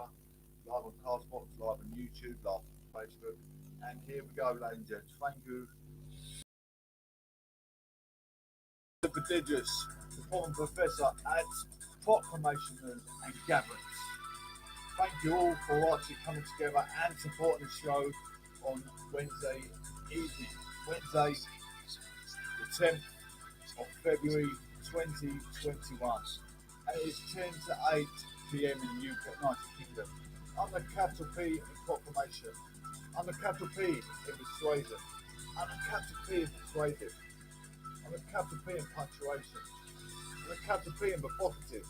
Twitter, live on Castbox, live on YouTube, live on Facebook. And here we go, ladies and gents. Thank you. The prodigious former professor at Proclamation and Gatherings. Thank you all for actually coming together and supporting the show on Wednesday evening. Wednesday, the 10th of February 2021. And it's 10 to 8 p.m. in the UK, United Kingdom. I'm the capital P in Proclamation. I'm the capital P in Persuasion. I'm the capital P in Persuasive. I'm the capital P in Punctuation. I'm the capital P in Provocative.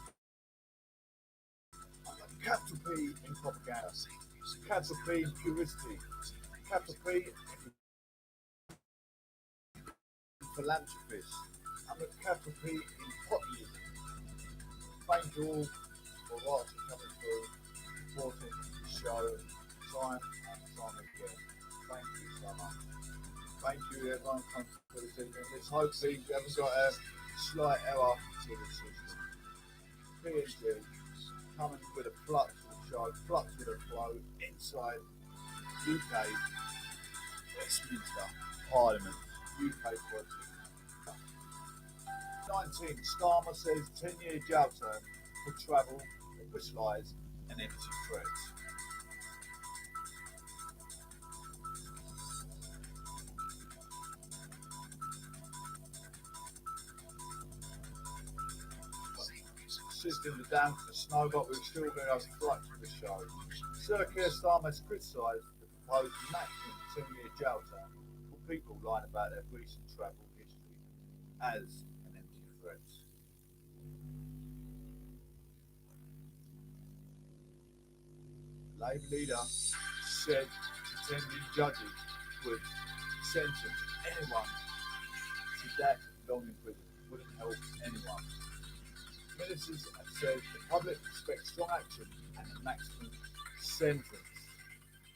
I'm the capital P in Propaganda. Capital P in Purity. Capital P in Philanthropist. I'm the capital P in Populism. Thank you all for watching, coming through, supporting the show time and time again. Thank you so much. Thank you everyone coming through this evening. Let's hopefully we haven't got a slight error to the system. PNG coming with a flux with the show, flux with a flow inside UK Westminster Parliament, UK politics. 19. Starmer says 10-year jail term for travel, which lies and empty threats. Systems are down for the snow, but we're still going to have flux with the show. Sir Keir Starmer has criticised the proposed maximum 10-year jail term for people lying about their recent travel history as an empty threat. Labour leader said the 10-year judges would sentence anyone to that long in prison. Wouldn't help anyone. Ministers have said the public expects strong action and a maximum sentence,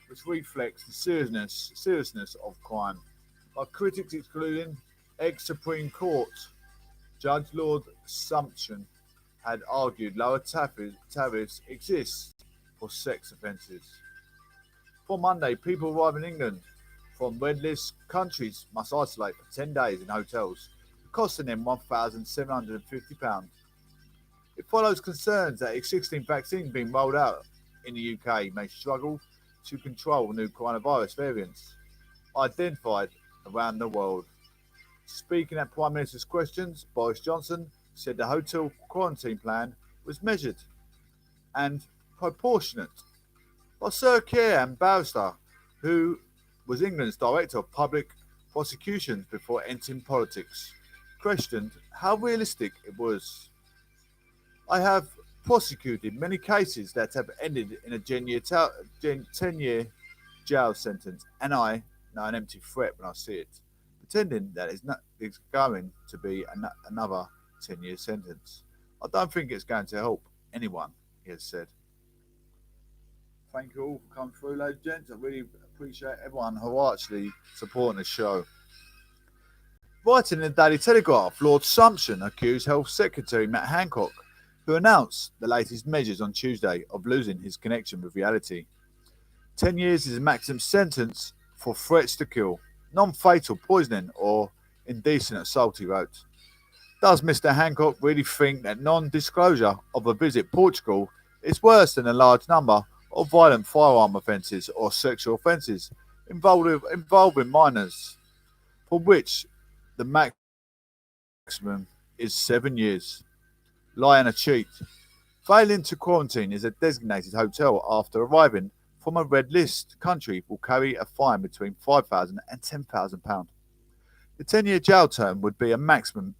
which reflects the seriousness of crime. By critics excluding ex-Supreme Court Judge Lord Sumption had argued lower tariffs exist for sex offences. For Monday, people arriving in England from red list countries must isolate for 10 days in hotels, costing them £1,750. It follows concerns that existing vaccines being rolled out in the UK may struggle to control new coronavirus variants identified around the world. Speaking at Prime Minister's questions, Boris Johnson said the hotel quarantine plan was measured and proportionate. While Sir Keir Barrister, who was England's Director of Public Prosecutions before entering politics, questioned how realistic it was. I have prosecuted many cases that have ended in a 10-year jail sentence, and I know an empty threat when I see it, pretending that it's going to be another 10-year sentence. I don't think it's going to help anyone, he has said. Thank you all for coming through, ladies and gents. I really appreciate everyone who are actually supporting the show. Writing in the Daily Telegraph, Lord Sumption accused Health Secretary Matt Hancock, who announced the latest measures on Tuesday, of losing his connection with reality. 10 years is a maximum sentence for threats to kill, non-fatal poisoning or indecent assault, he wrote. Does Mr Hancock really think that non-disclosure of a visit to Portugal is worse than a large number of violent firearm offences or sexual offences involving minors, for which the maximum is 7 years? Lie and a cheat. Failing to quarantine is a designated hotel after arriving from a red list country will carry a fine between £5,000 and £10,000. The 10-year jail term would be a maximum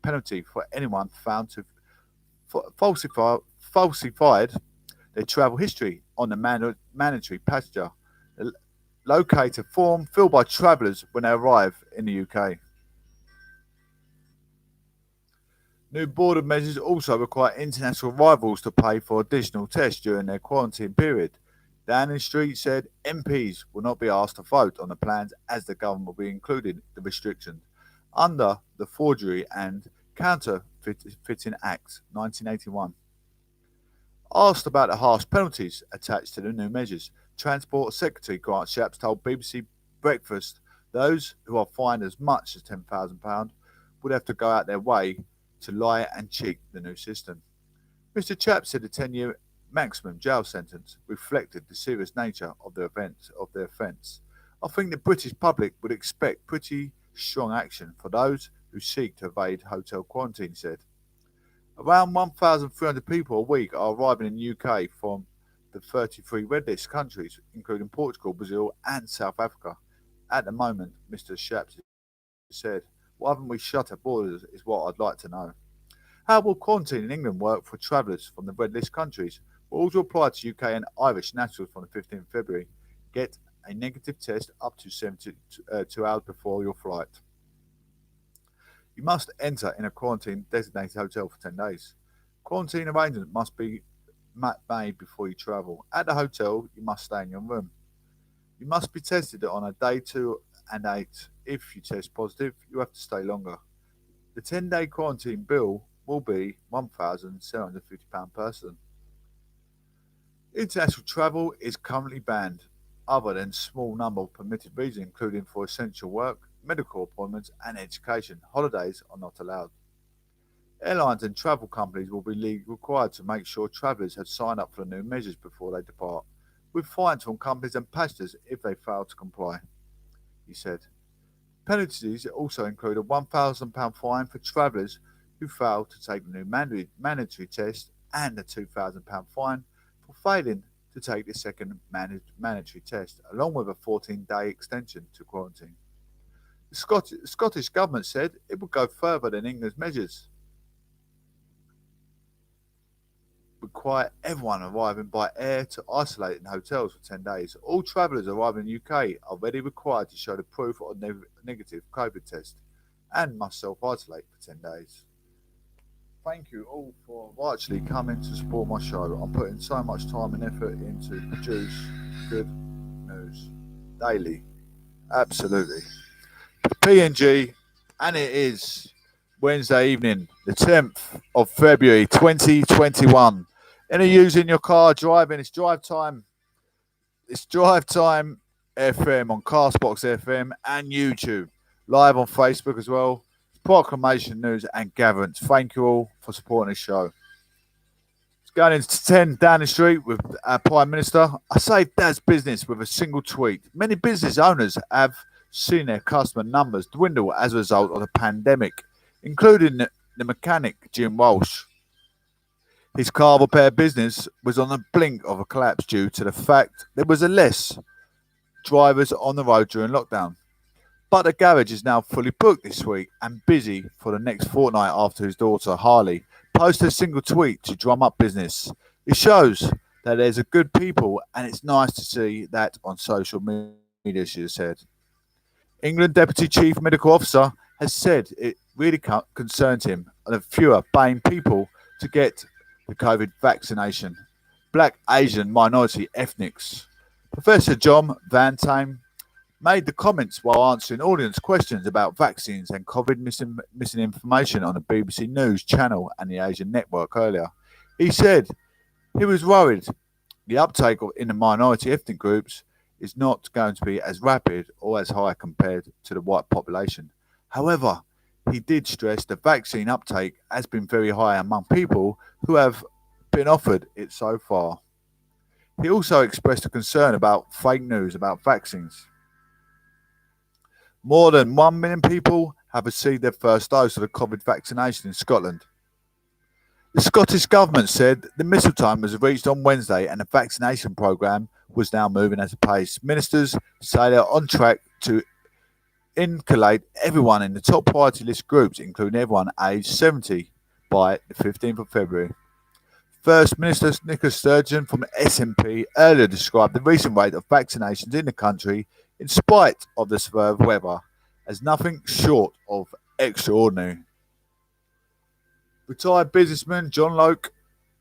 penalty for anyone found to falsified their travel history on the mandatory passenger locator form filled by travellers when they arrive in the UK. New border measures also require international arrivals to pay for additional tests during their quarantine period. Downing Street said MPs will not be asked to vote on the plans as the government will be including the restrictions under the Forgery and Counterfeiting Act 1981. Asked about the harsh penalties attached to the new measures, Transport Secretary Grant Shapps told BBC Breakfast those who are fined as much as £10,000 would have to go out their way to lie and cheat the new system. Mr. Chapp said the 10-year maximum jail sentence reflected the serious nature of the offence. I think the British public would expect pretty strong action for those who seek to evade hotel quarantine, he said. Around 1,300 people a week are arriving in the UK from the 33 red list countries, including Portugal, Brazil and South Africa. At the moment, Mr. Shapps said, why haven't we shut our borders is what I'd like to know. How will quarantine in England work for travellers from the red list countries? Will all who apply to UK and Irish nationals from the 15th of February get a negative test up to 72 hours before your flight? You must enter in a quarantine designated hotel for 10 days. Quarantine arrangements must be made before you travel. At the hotel, you must stay in your room. You must be tested on a day 2 and 8. If you test positive, you have to stay longer. The 10-day quarantine bill will be £1,750 per person. International travel is currently banned, other than small number of permitted reasons, including for essential work, medical appointments and education. Holidays are not allowed. Airlines and travel companies will be legally required to make sure travellers have signed up for the new measures before they depart, with fines from companies and passengers if they fail to comply, he said. Penalties also include a £1,000 fine for travellers who fail to take the new mandatory test and a £2,000 fine for failing to take the second mandatory test, along with a 14-day extension to quarantine. The Scottish Government said it would go further than England's measures. Require everyone arriving by air to isolate in hotels for 10 days. All travellers arriving in the UK are already required to show the proof of a negative COVID test and must self-isolate for 10 days. Thank you all for actually coming to support my show. I'm putting so much time and effort into produce good news daily. Absolutely. PNG, and it is Wednesday evening, the 10th of February 2021. Any using your car, driving, it's drive time. It's Drive Time FM on Castbox FM and YouTube. Live on Facebook as well. Proclamation News and Gatherance. Thank you all for supporting this show. It's going into 10 Downing Street with our Prime Minister. I saved Dad's business with a single tweet. Many business owners have seen their customer numbers dwindle as a result of the pandemic, including the mechanic Jim Walsh. His car repair business was on the blink of a collapse due to the fact there was less drivers on the road during lockdown. But the garage is now fully booked this week and busy for the next fortnight after his daughter, Harley, posted a single tweet to drum up business. It shows that there's a good people and it's nice to see that on social media, she has said. England Deputy Chief Medical Officer has said it really concerns him and the fewer paying people to get the COVID vaccination. Black, Asian, minority ethnics. Professor John Van Tame made the comments while answering audience questions about vaccines and COVID missing information on the BBC News channel and the Asian network earlier. He said he was worried the uptake in the minority ethnic groups is not going to be as rapid or as high compared to the white population. However, he did stress the vaccine uptake has been very high among people who have been offered it so far. He also expressed a concern about fake news about vaccines. More than 1 million people have received their first dose of the COVID vaccination in Scotland. The Scottish Government said the missile time was reached on Wednesday and the vaccination programme was now moving at a pace. Ministers say they are on track to inoculate everyone in the top priority list groups, including everyone aged 70, by the 15th of February. First Minister Nicola Sturgeon from SNP earlier described the recent rate of vaccinations in the country, in spite of the severe weather, as nothing short of extraordinary. Retired businessman John Locke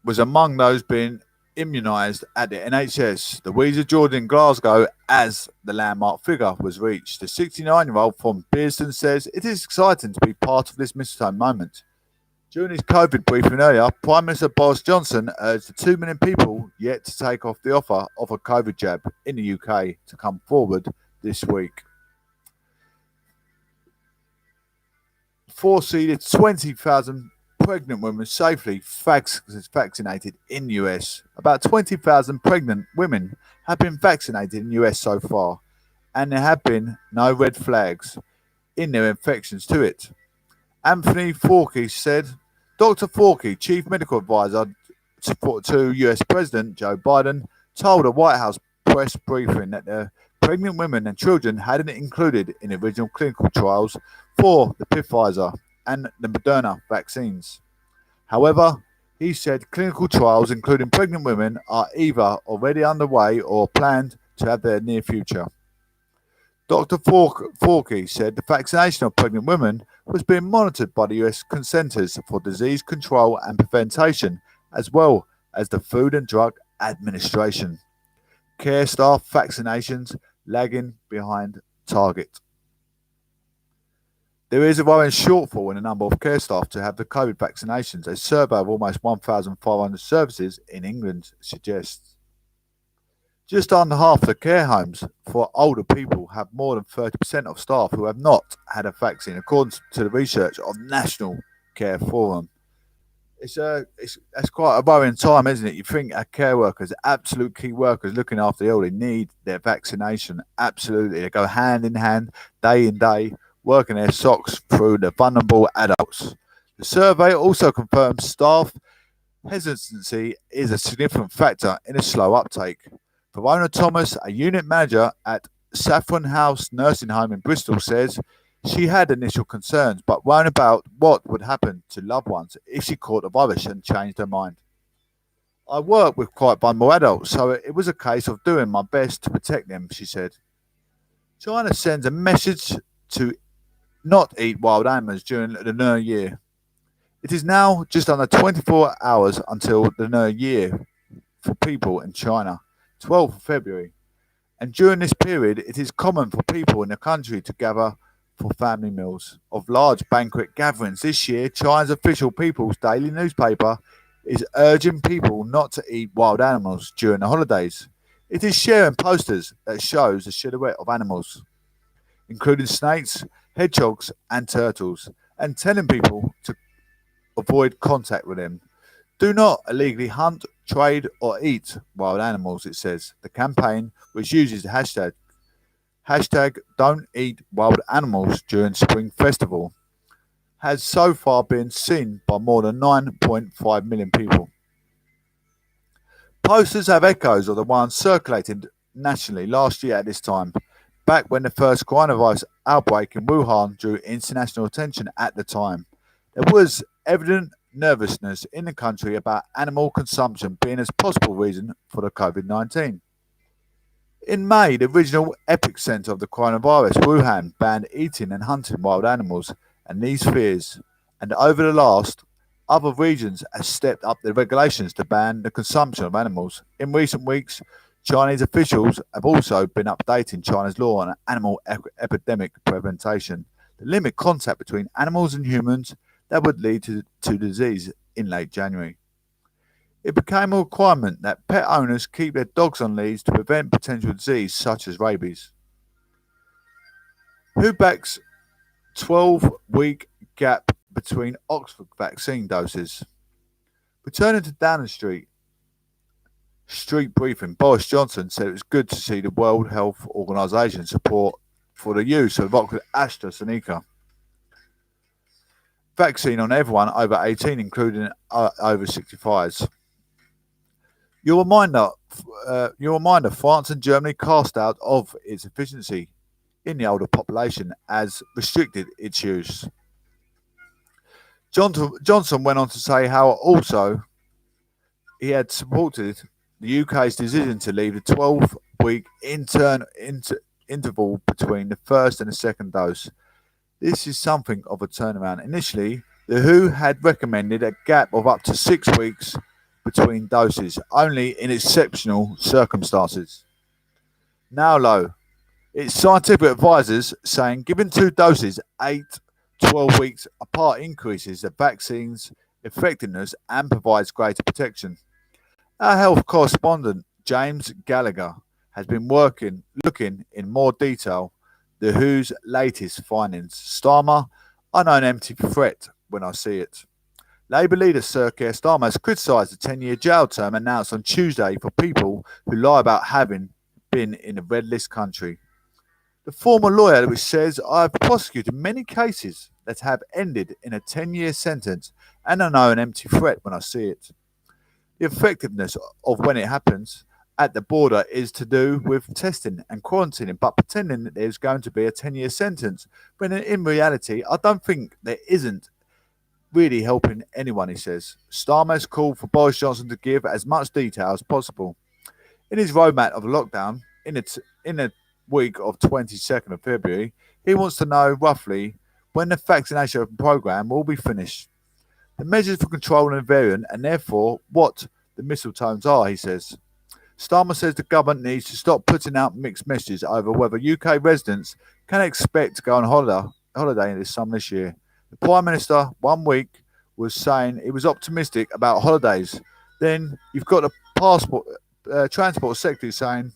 was among those being immunised at the NHS, the Weezer Jordan in Glasgow, as the landmark figure was reached. The 69-year-old from Bearston says it is exciting to be part of this mistletoe moment. During his COVID briefing earlier, Prime Minister Boris Johnson urged the 2 million people yet to take off the offer of a COVID jab in the UK to come forward this week. Foreseeded 20,000 pregnant women safely vaccinated in the US. About 20,000 pregnant women have been vaccinated in the US so far, and there have been no red flags in their infections to it. Anthony Fauci said. Dr. Fauci, chief medical advisor to US President Joe Biden, told a White House press briefing that the pregnant women and children hadn't included in the original clinical trials for the Pfizer and the Moderna vaccines. However, he said clinical trials including pregnant women are either already underway or planned to have their near future. Dr. Fauci said the vaccination of pregnant women was being monitored by the US Centers for Disease Control and Prevention, as well as the Food and Drug Administration. Care staff vaccinations lagging behind target. There is a growing shortfall in the number of care staff to have the COVID vaccinations. A survey of almost 1,500 services in England suggests. Just under half the care homes for older people have more than 30% of staff who have not had a vaccine, according to the research of National Care Forum. That's quite a worrying time, isn't it? You think our care workers, absolute key workers looking after the elderly, need their vaccination. Absolutely. They go hand in hand, day in day, working their socks through the vulnerable adults. The survey also confirms staff hesitancy is a significant factor in a slow uptake. Verona Thomas, a unit manager at Saffron House Nursing Home in Bristol, says she had initial concerns but worried about what would happen to loved ones if she caught the virus and changed her mind. I work with quite vulnerable adults, so it was a case of doing my best to protect them, she said. China sends a message to not eat wild animals during the New Year. It is now just under 24 hours until the New Year for people in China. 12th of February, and during this period it is common for people in the country to gather for family meals of large banquet gatherings. This year, China's official People's Daily newspaper is urging people not to eat wild animals during the holidays. It is sharing posters that shows the silhouette of animals, including snakes, hedgehogs and turtles, and telling people to avoid contact with them. Do not illegally hunt, trade or eat wild animals, it says. The campaign, which uses the hashtag Don't Eat Wild Animals during Spring Festival, has so far been seen by more than 9.5 million people. Posters have echoes of the ones circulated nationally last year at this time, back when the first coronavirus outbreak in Wuhan drew international attention at the time. There was evident nervousness in the country about animal consumption being a possible reason for the COVID-19. In May, the regional epicenter of the coronavirus, Wuhan, banned eating and hunting wild animals, and these fears, and over the last, other regions have stepped up their regulations to ban the consumption of animals. In recent weeks, Chinese officials have also been updating China's law on animal epidemic prevention to limit contact between animals and humans that would lead to disease in late January. It became a requirement that pet owners keep their dogs on leads to prevent potential disease such as rabies. Who backs 12-week gap between Oxford vaccine doses? Returning to Downing Street briefing, Boris Johnson said it was good to see the World Health Organization support for the use of Oxford AstraZeneca vaccine on everyone over 18, including over 65s. Your reminder, France and Germany cast out of its efficiency in the older population as restricted its use. Johnson went on to say how also he had supported the UK's decision to leave the 12-week interval between the first and the second dose. This is something of a turnaround. Initially, the WHO had recommended a gap of up to 6 weeks between doses, only in exceptional circumstances. Now, its scientific advisors saying giving 2 doses 8 12 weeks apart increases the vaccine's effectiveness and provides greater protection. Our health correspondent, James Gallagher, has been looking in more detail the WHO's latest findings. Starmer, I know an empty threat when I see it. Labour leader Sir Keir Starmer has criticised the 10-year jail term announced on Tuesday for people who lie about having been in a red list country. The former lawyer, which says, I have prosecuted many cases that have ended in a 10-year sentence and I know an empty threat when I see it. The effectiveness of when it happens at the border is to do with testing and quarantining, but pretending that there's going to be a 10-year sentence, when in reality, I don't think there isn't really helping anyone, he says. Starmer has called for Boris Johnson to give as much detail as possible. In his roadmap of lockdown, in the week of 22nd of February, he wants to know roughly when the vaccination programme will be finished. The measures for controlling the variant and therefore what the mistletoes are, he says. Starmer says the government needs to stop putting out mixed messages over whether UK residents can expect to go on holiday this summer this year. The Prime Minister, 1 week, was saying he was optimistic about holidays. Then you've got the Transport Secretary saying,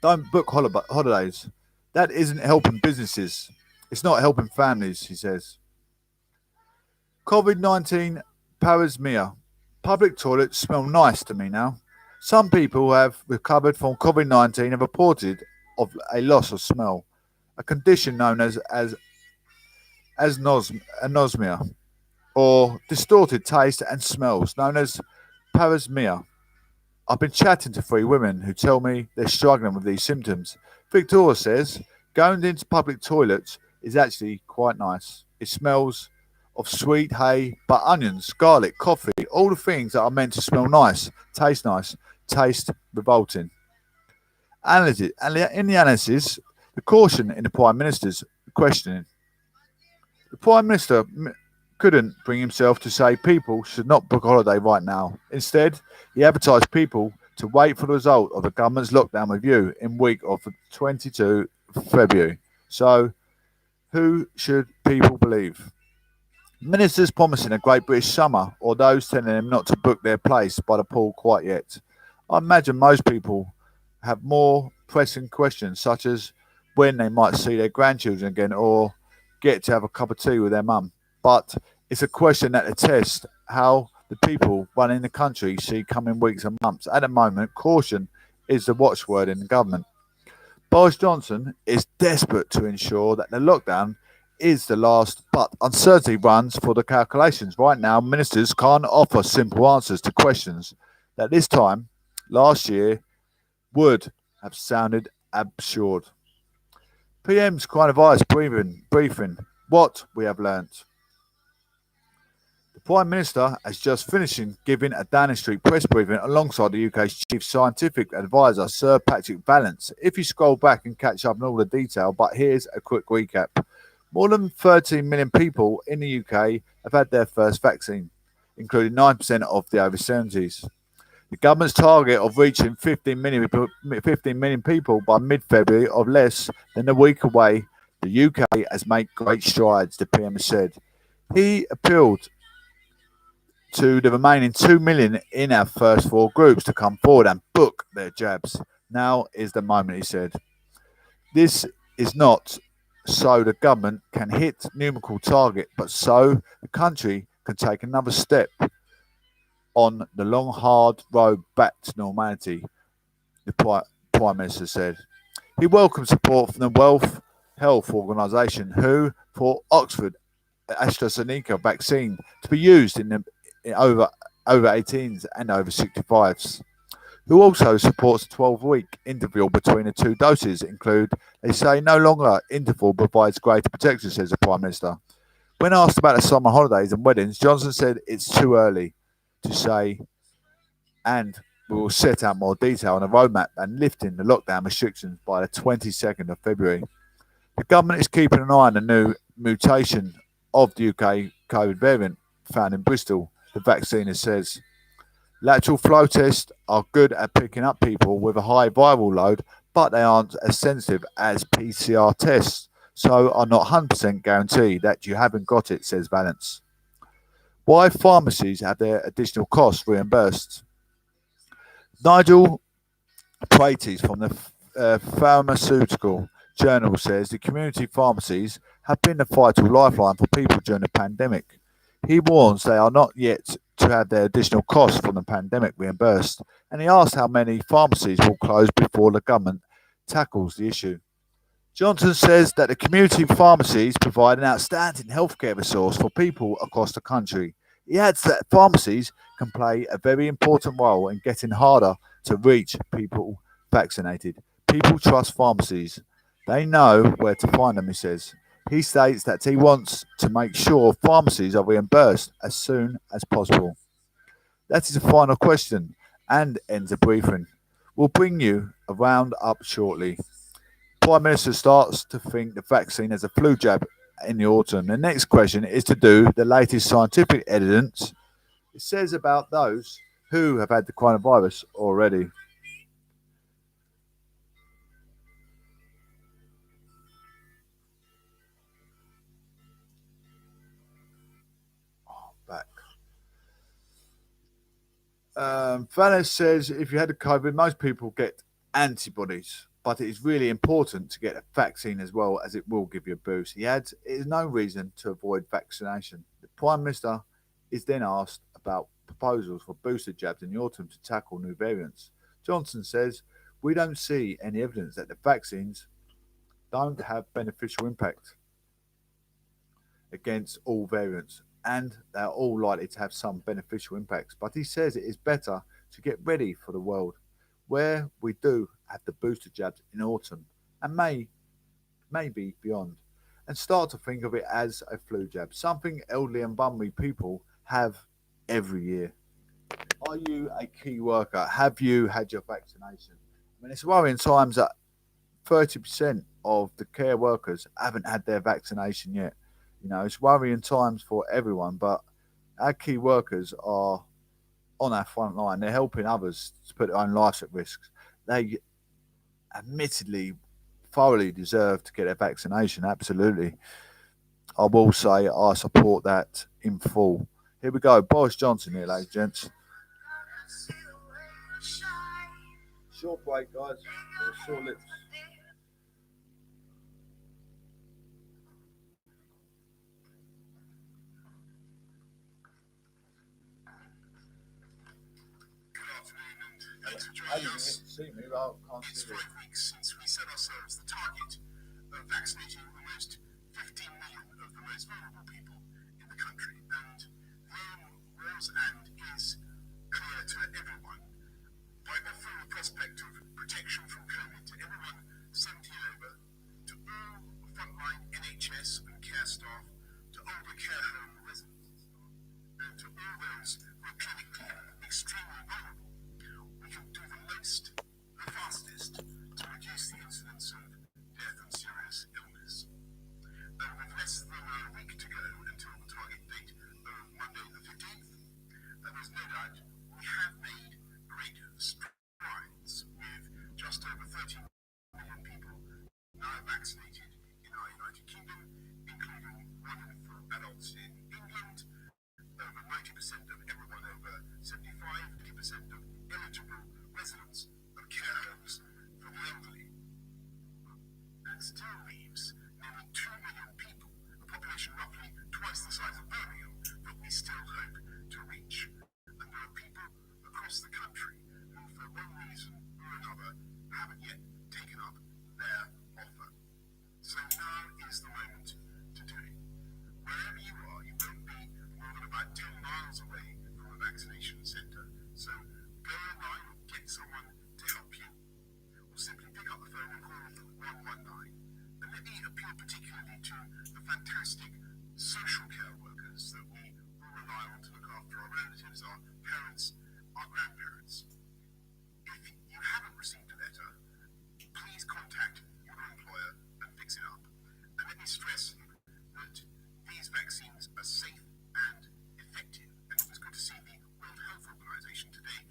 don't book holidays. That isn't helping businesses. It's not helping families, he says. COVID-19 parasmia. Public toilets smell nice to me now. Some people who have recovered from COVID-19 have reported of a loss of smell, a condition known as anosmia, or distorted taste and smells, known as parasmia. I've been chatting to 3 women who tell me they're struggling with these symptoms. Victoria says going into public toilets is actually quite nice. It smells of sweet hay, but onions, garlic, coffee, all the things that are meant to smell nice, taste revolting. In the analysis, the caution in the Prime Minister's questioning. The Prime Minister couldn't bring himself to say people should not book a holiday right now. Instead, he advertised people to wait for the result of the government's lockdown review in week of 22 February. So, who should people believe? Ministers promising a great British summer, or those telling them not to book their place by the pool quite yet? I imagine most people have more pressing questions, such as when they might see their grandchildren again or get to have a cup of tea with their mum. But it's a question that attests how the people running the country see coming weeks and months. At the moment, caution is the watchword in the government. Boris Johnson is desperate to ensure that the lockdown is the last, but uncertainty runs for the calculations. Right now, ministers can't offer simple answers to questions that this time last year would have sounded absurd. PM's coronavirus briefing. What we have learnt. The Prime Minister has just finished giving a Downing Street press briefing alongside the UK's Chief Scientific Advisor, Sir Patrick Vallance. If you scroll back and catch up on all the detail, but here's a quick recap. More than 13 million people in the UK have had their first vaccine, including 9% of the over 70s. The government's target of reaching 15 million people by mid-February of less than a week away. The UK has made great strides, the PM said. He appealed to the remaining 2 million in our first 4 groups to come forward and book their jabs. Now is the moment, he said. This is not so the government can hit numerical target, but so the country can take another step on the long, hard road back to normality, the Prime Minister said. He welcomed support from the World Health Organization, who, for Oxford AstraZeneca vaccine to be used in over 18s and over 65s, who also supports a 12-week interval between the 2 doses, they say no longer interval provides greater protection, says the Prime Minister. When asked about the summer holidays and weddings, Johnson said it's too early to say, and we will set out more detail on the roadmap and lifting the lockdown restrictions by the 22nd of February. The government is keeping an eye on the new mutation of the UK COVID variant found in Bristol, the vaccine says. Lateral flow tests are good at picking up people with a high viral load, but they aren't as sensitive as PCR tests. so are not 100% guaranteed that you haven't got it, says Valence. Why pharmacies have their additional costs reimbursed. Nigel Prates from the Pharmaceutical Journal says the community pharmacies have been the vital lifeline for people during the pandemic. He warns they are not yet to have their additional costs from the pandemic reimbursed, and he asks how many pharmacies will close before the government tackles the issue. Johnson says that the community pharmacies provide an outstanding healthcare resource for people across the country. He adds that pharmacies can play a very important role in getting harder to reach people vaccinated. People trust pharmacies. They know where to find them, he says. He states that he wants to make sure pharmacies are reimbursed as soon as possible. That is the final question and ends the briefing. We'll bring you a round up shortly. Prime Minister starts to think the vaccine as a flu jab in the autumn. The next question is to do the latest scientific evidence it says about those who have had the coronavirus already. Back. Valles says if you had the COVID, most people get antibodies, but it is really important to get a vaccine as well as it will give you a boost. He adds, there is no reason to avoid vaccination. The Prime Minister is then asked about proposals for booster jabs in the autumn to tackle new variants. Johnson says, we don't see any evidence that the vaccines don't have beneficial impact against all variants, and they're all likely to have some beneficial impacts. But he says it is better to get ready for the world where we do have the booster jabs in autumn and maybe beyond, and start to think of it as a flu jab, something elderly and vulnerable people have every year. Are you a key worker? Have you had your vaccination? I mean, it's worrying times that 30% of the care workers haven't had their vaccination yet. You know, it's worrying times for everyone, but our key workers are on our front line. They're helping others to put their own lives at risk. They admittedly thoroughly deserve to get their vaccination, absolutely. I will say I support that in full. Here we go. Boris Johnson here, ladies and gents. Short break, guys. Short lips. Thanks for joining us. It's 5 weeks since we set ourselves the target of vaccinating almost 15 million of the most vulnerable people in the country. And the aim was and is clear to everyone. By offering the prospect of protection from COVID to everyone 70 and over, to all frontline NHS and care staff, to older care home residents, and to all those who are clinically extremely vulnerable, we can do the most, the fastest, to reduce the incidence of death and serious illness. And with less than a week to go until the target date of Monday the 15th, and there's no doubt we have made great strides with just over 13 million people now vaccinated in our United Kingdom, including 1 in 4 adults in England, over 90% of everyone over 75, 50% of eligible residents of care homes for the elderly. That still leaves nearly 2 million people, a population roughly twice the size of Birmingham, that we still hope to reach. And there are people across the country who, for one reason or another, haven't yet taken up their offer. So now is the moment to do it. Wherever you are, you won't be more than about 10 miles away from a vaccination centre. So go online or get someone to help you. Or simply pick up the phone and call 119. And let me appeal particularly to the fantastic social care workers that we all rely on to look after our relatives, our parents, our grandparents. If you haven't received a letter, please contact your employer and fix it up. And let me stress that these vaccines are safe and effective. And it was good to see the World Health Organization today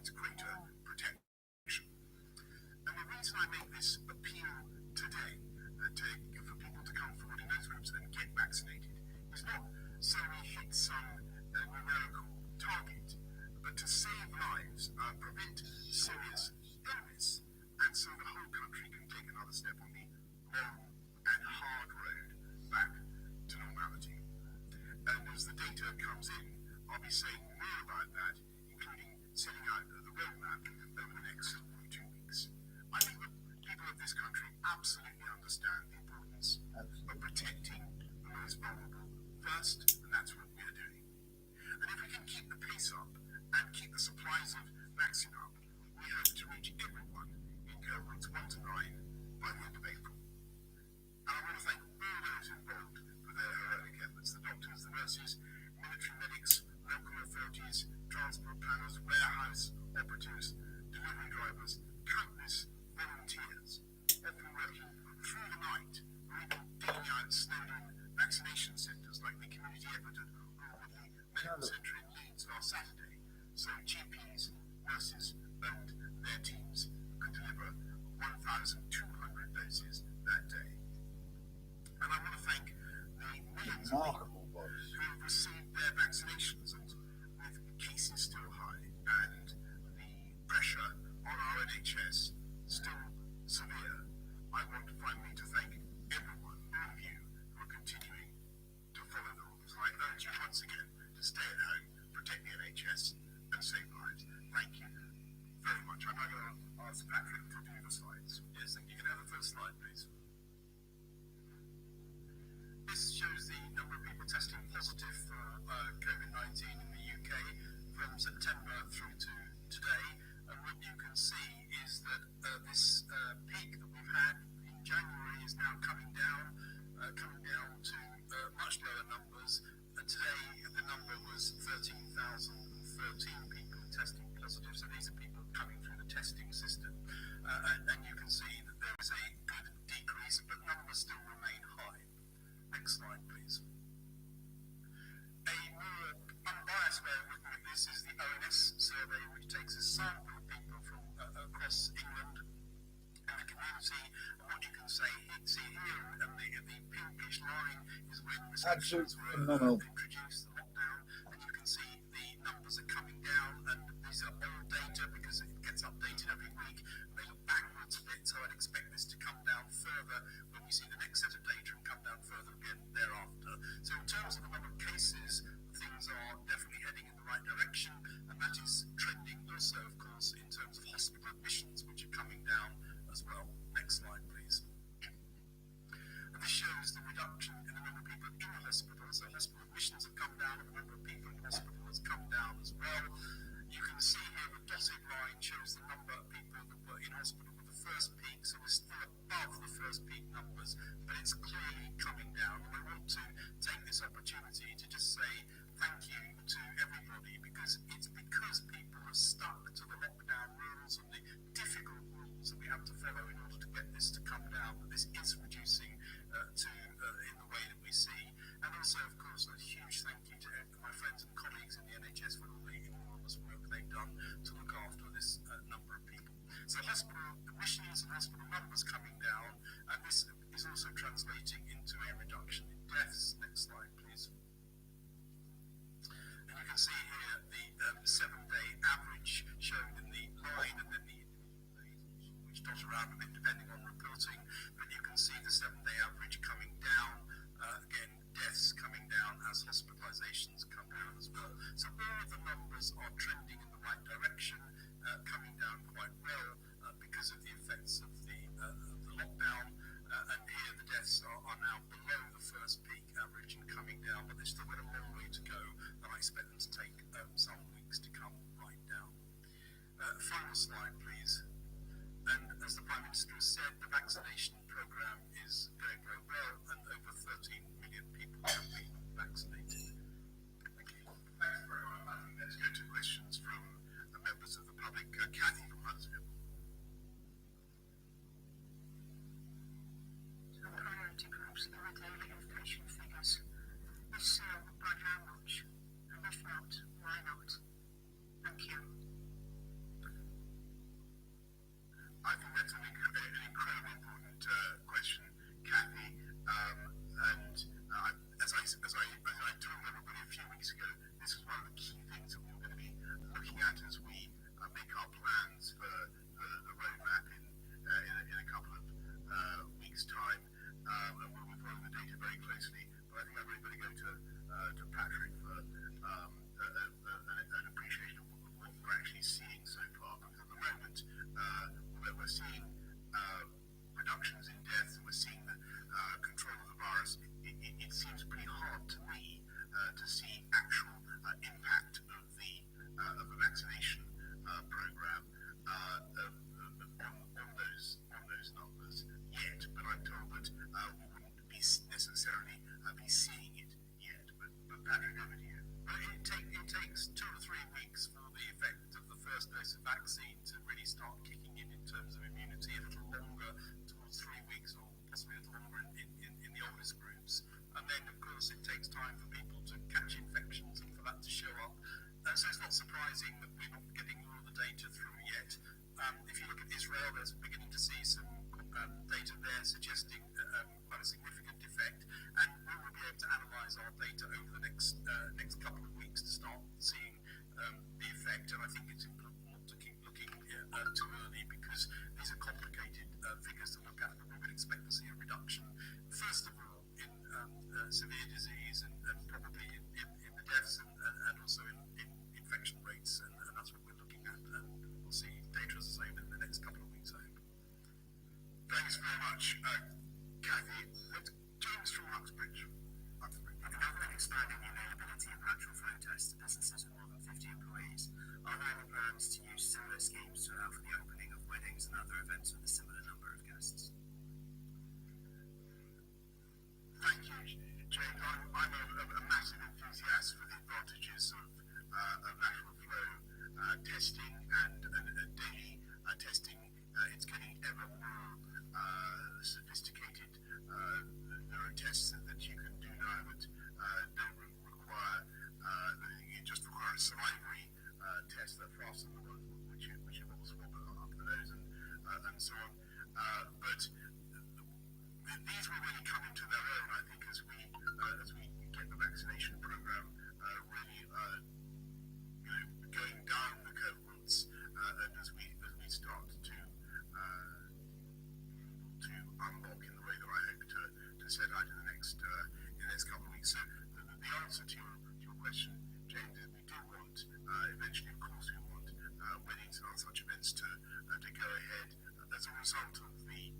provides greater protection. And the reason I make this appeal today for people to come forward in those groups and get vaccinated is not so we hit some numerical target, but to save lives, prevent serious illness, and so the whole country can take another step on the long and hard road back to normality. And as the data comes in, I'll be saying more about that, including setting out the roadmap over the next 2 weeks. I think that people of this country absolutely understand the importance of protecting the most vulnerable first, and that's what we are doing. And if we can keep the pace up and keep the supplies of vaccine up, we hope to reach everyone in cohorts 1 to 9 by the end of April. And I want to thank all those involved for their heroic efforts, the doctors, the nurses, military medics, local authorities, transport planners, warehouse operatives, delivery drivers, countless volunteers, often working through the night, or even digging out snowed-in vaccination centres like the community effort at Harlow and Medical Centre in Leeds last Saturday, so GPs, nurses and their teams could deliver 1,200 doses that day. And I want to thank the millions of people who have received their vaccinations, and with cases still high and the pressure on our NHS still severe, I want finally to thank everyone, all of you, who are continuing to follow the rules. I urge you once again to stay at home, protect the NHS and save lives. Thank you very much. I'm now going to ask Patrick to do the slides. Yes, thank you. You can have the first slide, please. This shows the number of people testing positive for COVID-19 in the UK from September through to today. And what you can see is that this peak that we've had in January is now coming down to much lower numbers. Today, the number was 13,013 people testing positive. So these are people coming through the testing system. And you can see that there is a good decrease, but numbers still remain high. Next slide, please. A more unbiased way of looking at this is the ONS survey, which takes a sample of people from across England and the community. And what you can see here, and the pinkish line is when restrictions were introduced, the lockdown, and you can see the numbers are coming down, and these are old data because it gets updated every week. They look backwards a bit, so I'd expect this to come down further when we see the next set of data and come down further again thereafter. So in terms of the number of cases, things are definitely heading in the right direction, and that is trending also, of course, in terms of hospital admissions, which are coming down as well. Next slide, please. And this shows the reduction in the number of people in hospital. So hospital admissions have come down, and the number of people in hospital has come down as well. You can see here the dotted line shows the number of people that were in hospital with the first peak, so we're still above the first peak numbers, but it's clearly coming down. And I want to take this opportunity to just say thank you to everybody, because it's because people are stuck to the lockdown rules and the difficult rules that we have to follow in order to get this to come down, that this is reducing in the way that we see. And also, of course, a huge thank you to my friends and colleagues in the NHS for all the enormous work they've done to look after this number of people. So hospital admissions and hospital numbers coming down, and this is also translating into a reduction in deaths. Next slide, please. And you can see here the 7-day average shown in the line, and then the which dot around a bit depending on reporting, but you can see the 7-day average coming down. Again, deaths coming down as hospitalizations come down as well. So all of the numbers are trending in the right direction, coming down quite well because of the effects of the lockdown. And here the deaths are now below the first peak average and coming down, but they've still got a long way to go, and I expect them to take some weeks to come right down. Final slide, please. And as the Prime Minister has said, the vaccination programme is going very well, and over 13 million people have been vaccinated. Thank you. Thank you very much. Let's go to questions from the members of the public. Kathy from Huntsville. Priority groups in the daily inflation figures. If so, by how much? And if not, why not? Thank you. we're seeing reductions in deaths, and we're seeing the control of the virus, it seems pretty hard to me to see actual impact of the vaccination program on those numbers yet. But I'm told that we wouldn't be necessarily be seeing it yet. But Patrick, over to you. Well, it takes 2 or 3 weeks for the effect of the first dose of vaccine to really start kicking in terms of immunity, a little longer, towards 3 weeks, or possibly a little longer in the oldest groups. And then, of course, it takes time for people to catch infections and for that to show up. So it's not surprising that we're not getting all of the data through yet. If you look at Israel, there's beginning to see some data there suggesting quite a significant effect, and we will be able to analyse our data over the next couple of weeks to start seeing the effect. And I think it's important not to keep looking too early, because these are complicated figures to look at, but we would expect to see a reduction, first of all, in severe disease and probably in the deaths and also in infection rates, and that's what we're looking at, and we'll see data, as I say, within the next couple of weeks, I hope. Thanks very much, Kathy. James from Uxbridge. With the government expanding the availability of lateral flow tests to businesses with more than 50 employees, are there any plans to use similar schemes to allow for the opening of weddings and other events with a similar number of guests? Thank you, James. I'm a massive enthusiast for the advantages of lateral flow testing and daily testing. It's getting ever more sophisticated. There are tests that you can do now that don't require, you just require a salivary test that faster than the ones which you will swab up the nose and so on. But these will really come into their own, I think, as we get the vaccination program really going down the cohorts, and as we start to unlock in the way that I hope to set out in the next couple of weeks. So the answer to your question, James, is we do want eventually, of course, we want weddings and other such events to go ahead as a result of the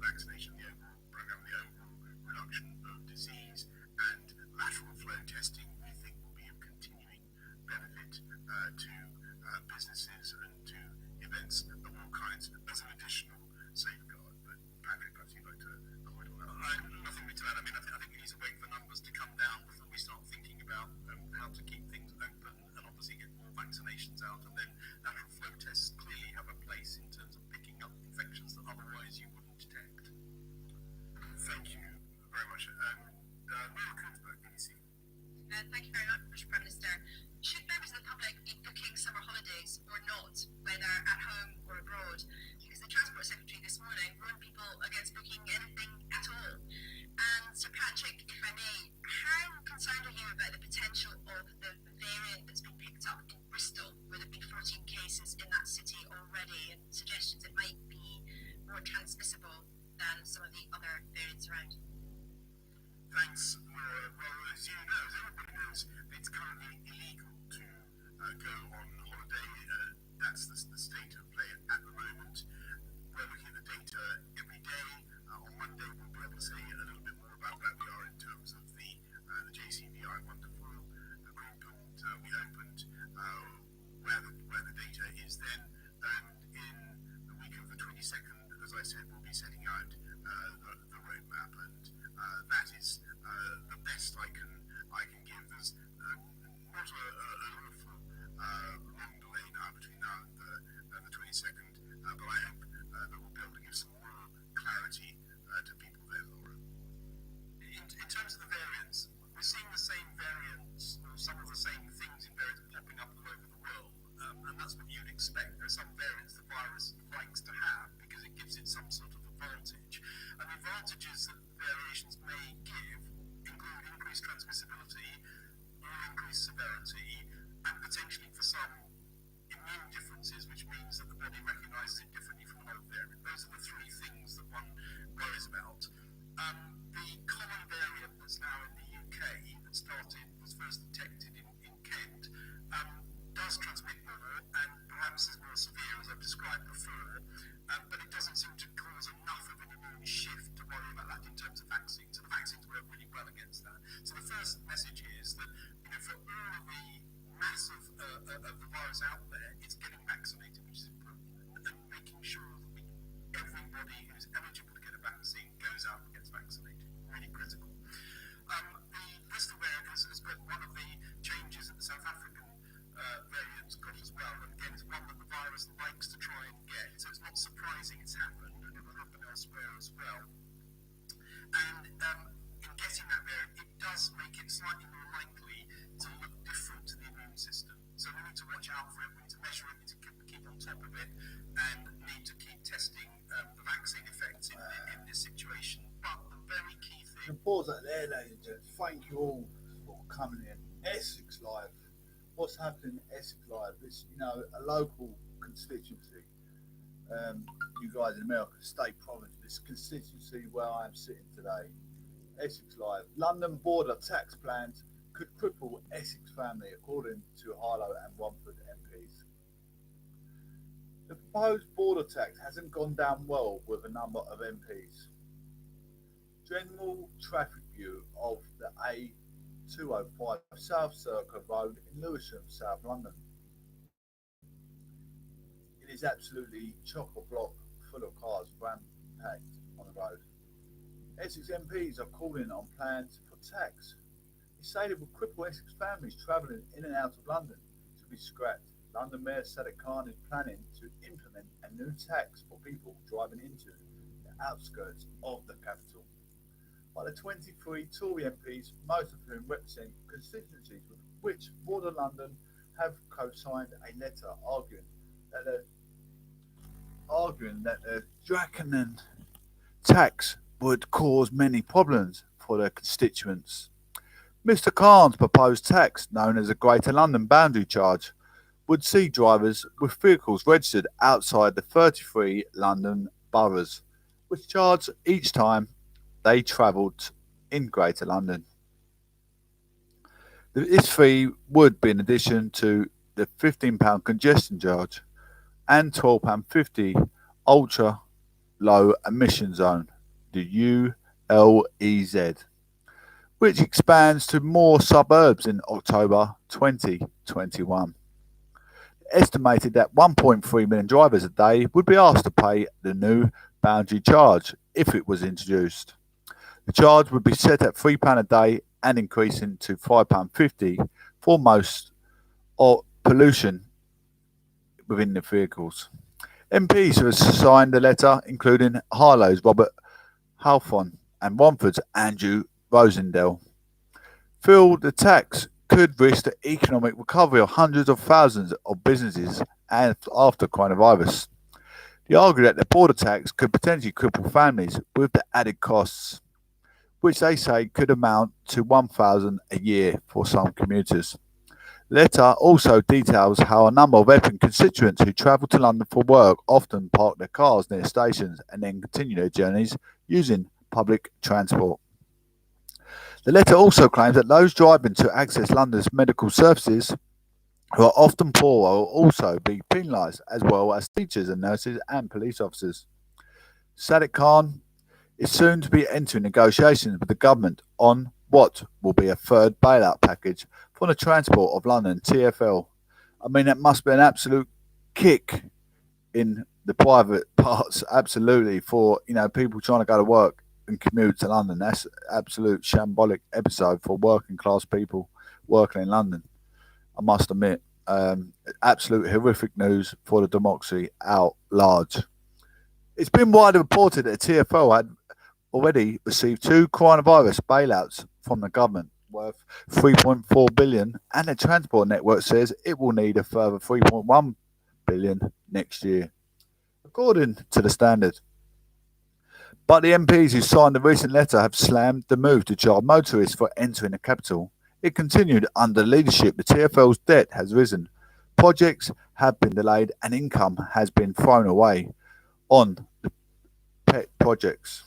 vaccination, the overall program, the overall reduction of disease, and lateral flow testing we think will be of continuing benefit to businesses and to events of all kinds as an additional safeguard. But Patrick, perhaps you'd like to comment on that? Nothing to add. I mean, I think we need to wait for numbers to come down before we start thinking about how to keep things open and obviously get more vaccinations out. And then lateral flow tests clearly have a place in terms of picking up infections that otherwise you wouldn't detect. Thank you very much. Neil Koonsberg, BBC. Thank you very much, Prime Minister. Should members of the public be booking summer holidays or not, whether at home or abroad? Because the Transport Secretary this morning warned people against booking anything at all. And Sir Patrick, if I may, how concerned are you about the potential of the variant that's been picked up in Bristol, where there have been 14 cases in that city already, and suggestions it might be more transmissible than some of the other variants around? Thanks, Laura. Well, as you know, as everybody knows, it's currently illegal to go on holiday. That's the state of play at the moment. We're looking at the data every day. On Monday, we'll be able to say a little bit more about where we are in terms of the JCVI Wonderful agreement we opened, where the data is then. And in the week of the 22nd, as I said, we'll be setting out the roadmap, and that is the best I can give. There's not an awful long delay now between now and the 22nd, but I hope that we'll be able to give some more clarity to people there, Laura. In terms of the variants, we're seeing the same variants, or some of the same things in variants popping up all over the world, and that's what you'd expect. There are some variants the virus likes to have because it gives it some sort of advantage, and the advantages that variations may give include increased transmissibility or increased severity, and potentially for some immune differences, which means that the body recognises it differently from another variant. Those are the three things that one worries about. The common variant that's now in the UK was first detected in Kent, does transmit more and perhaps is more severe, as I've described before, virus out there, it's getting vaccinated, which is important, and making sure that everybody who's eligible to get a vaccine goes out and gets vaccinated. Really critical. The list of variants has got one of the changes that the South African variant's got as well, and again, it's one that the virus likes to try and get, so it's not surprising it's happened, and it will happen elsewhere as well. And in getting that variant, it does make it slightly more likely to look different to the immune system. So we need to watch out for it, we need to measure it, we need to keep on top of it, and need to keep testing the vaccine effects in this situation. But the very key thing... Pause that there, ladies and gents. Thank you all for coming in. Essex Live. What's happening in Essex Live? It's, a local constituency. You guys in America, state province, this constituency where I am sitting today. Essex Live. London border tax plans could cripple Essex family, according to Harlow and Romford MPs. The proposed border tax hasn't gone down well with a number of MPs. General traffic view of the A205 South Circle Road in Lewisham, South London. It is absolutely chock-a-block full of cars ram-packed on the road. Essex MPs are calling on plans for tax. They say they will cripple Essex families travelling in and out of London to be scrapped. London Mayor Sadiq Khan is planning to implement a new tax for people driving into the outskirts of the capital. By the 23 Tory MPs, most of whom represent constituencies with which border London, have co-signed a letter arguing that the draconian tax would cause many problems for their constituents. Mr. Khan's proposed tax, known as a Greater London Boundary Charge, would see drivers with vehicles registered outside the 33 London boroughs, which charge each time they travelled in Greater London. This fee would be in addition to the £15 congestion charge and £12.50 ultra low emission zone, the ULEZ, which expands to more suburbs in October 2021. Estimated that 1.3 million drivers a day would be asked to pay the new boundary charge if it was introduced. The charge would be set at £3 a day and increasing to £5.50 for most of pollution within the vehicles. MPs who have signed the letter, including Harlow's Robert Halfon and Romford's Andrew Rosendale, feel the tax could risk the economic recovery of hundreds of thousands of businesses after coronavirus. They argue that the border tax could potentially cripple families with the added costs, which they say could amount to £1,000 a year for some commuters. The letter also details how a number of Epping constituents who travel to London for work often park their cars near stations and then continue their journeys using public transport. The letter also claims that those driving to access London's medical services, who are often poor, will also be penalised, as well as teachers and nurses and police officers. Sadiq Khan is soon to be entering negotiations with the government on what will be a third bailout package for the Transport of London, TfL. I mean, it must be an absolute kick in the private parts, absolutely, for people trying to go to work and commute to London. That's an absolute shambolic episode for working class people working in London, I must admit. Absolute horrific news for the democracy out large. It's been widely reported that the TfL had already received 2 coronavirus bailouts from the government worth $3.4 billion, and the transport network says it will need a further $3.1 billion next year, according to the Standard. But the MPs who signed the recent letter have slammed the move to charge motorists for entering the capital. It continued under leadership. The TfL's debt has risen, projects have been delayed, and income has been thrown away on the pet projects.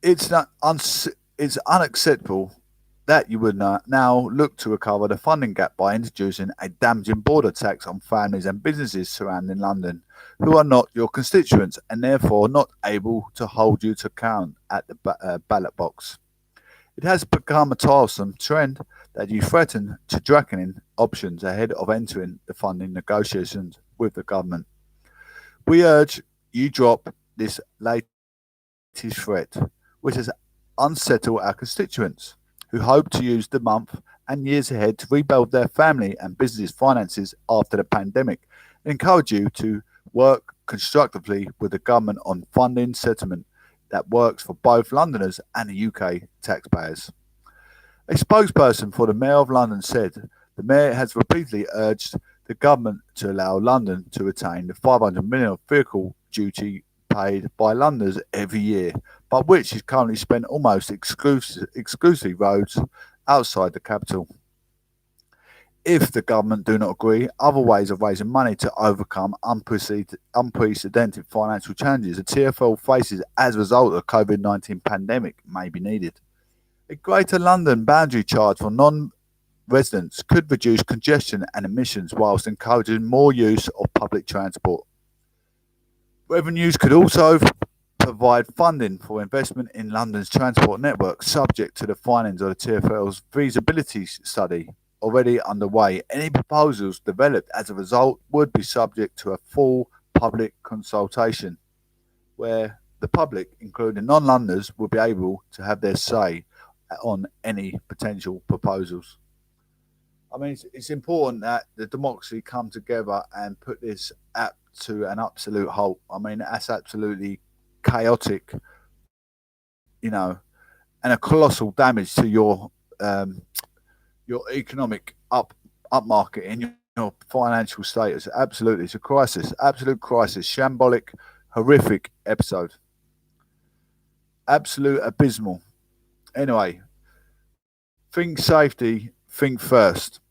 It's unacceptable that you would now look to recover the funding gap by introducing a damaging border tax on families and businesses surrounding London who are not your constituents and therefore not able to hold you to account at the ballot box. It has become a tiresome trend that you threaten to draconian options ahead of entering the funding negotiations with the government. We urge you drop this latest threat, which has unsettled our constituents, who hope to use the month and years ahead to rebuild their family and business finances after the pandemic, and encourage you to work constructively with the government on funding settlement that works for both Londoners and the UK taxpayers. A spokesperson for the Mayor of London said the Mayor has repeatedly urged the government to allow London to retain the 500 million of vehicle duty paid by Londoners every year, but which is currently spent almost exclusively roads outside the capital. If the government do not agree, other ways of raising money to overcome unprecedented financial challenges the TfL faces as a result of the COVID-19 pandemic may be needed. A Greater London boundary charge for non-residents could reduce congestion and emissions whilst encouraging more use of public transport. Revenues could also provide funding for investment in London's transport network, subject to the findings of the TfL's feasibility study already underway. Any proposals developed as a result would be subject to a full public consultation, where the public, including non-Londoners, will be able to have their say on any potential proposals. I mean, it's important that the democracy come together and put this app to an absolute halt. I mean, that's absolutely chaotic, and a colossal damage to your economic upmarket in your financial status. Absolutely, it's a crisis, absolute crisis, shambolic, horrific episode, absolute abysmal. Anyway, think safety, think first.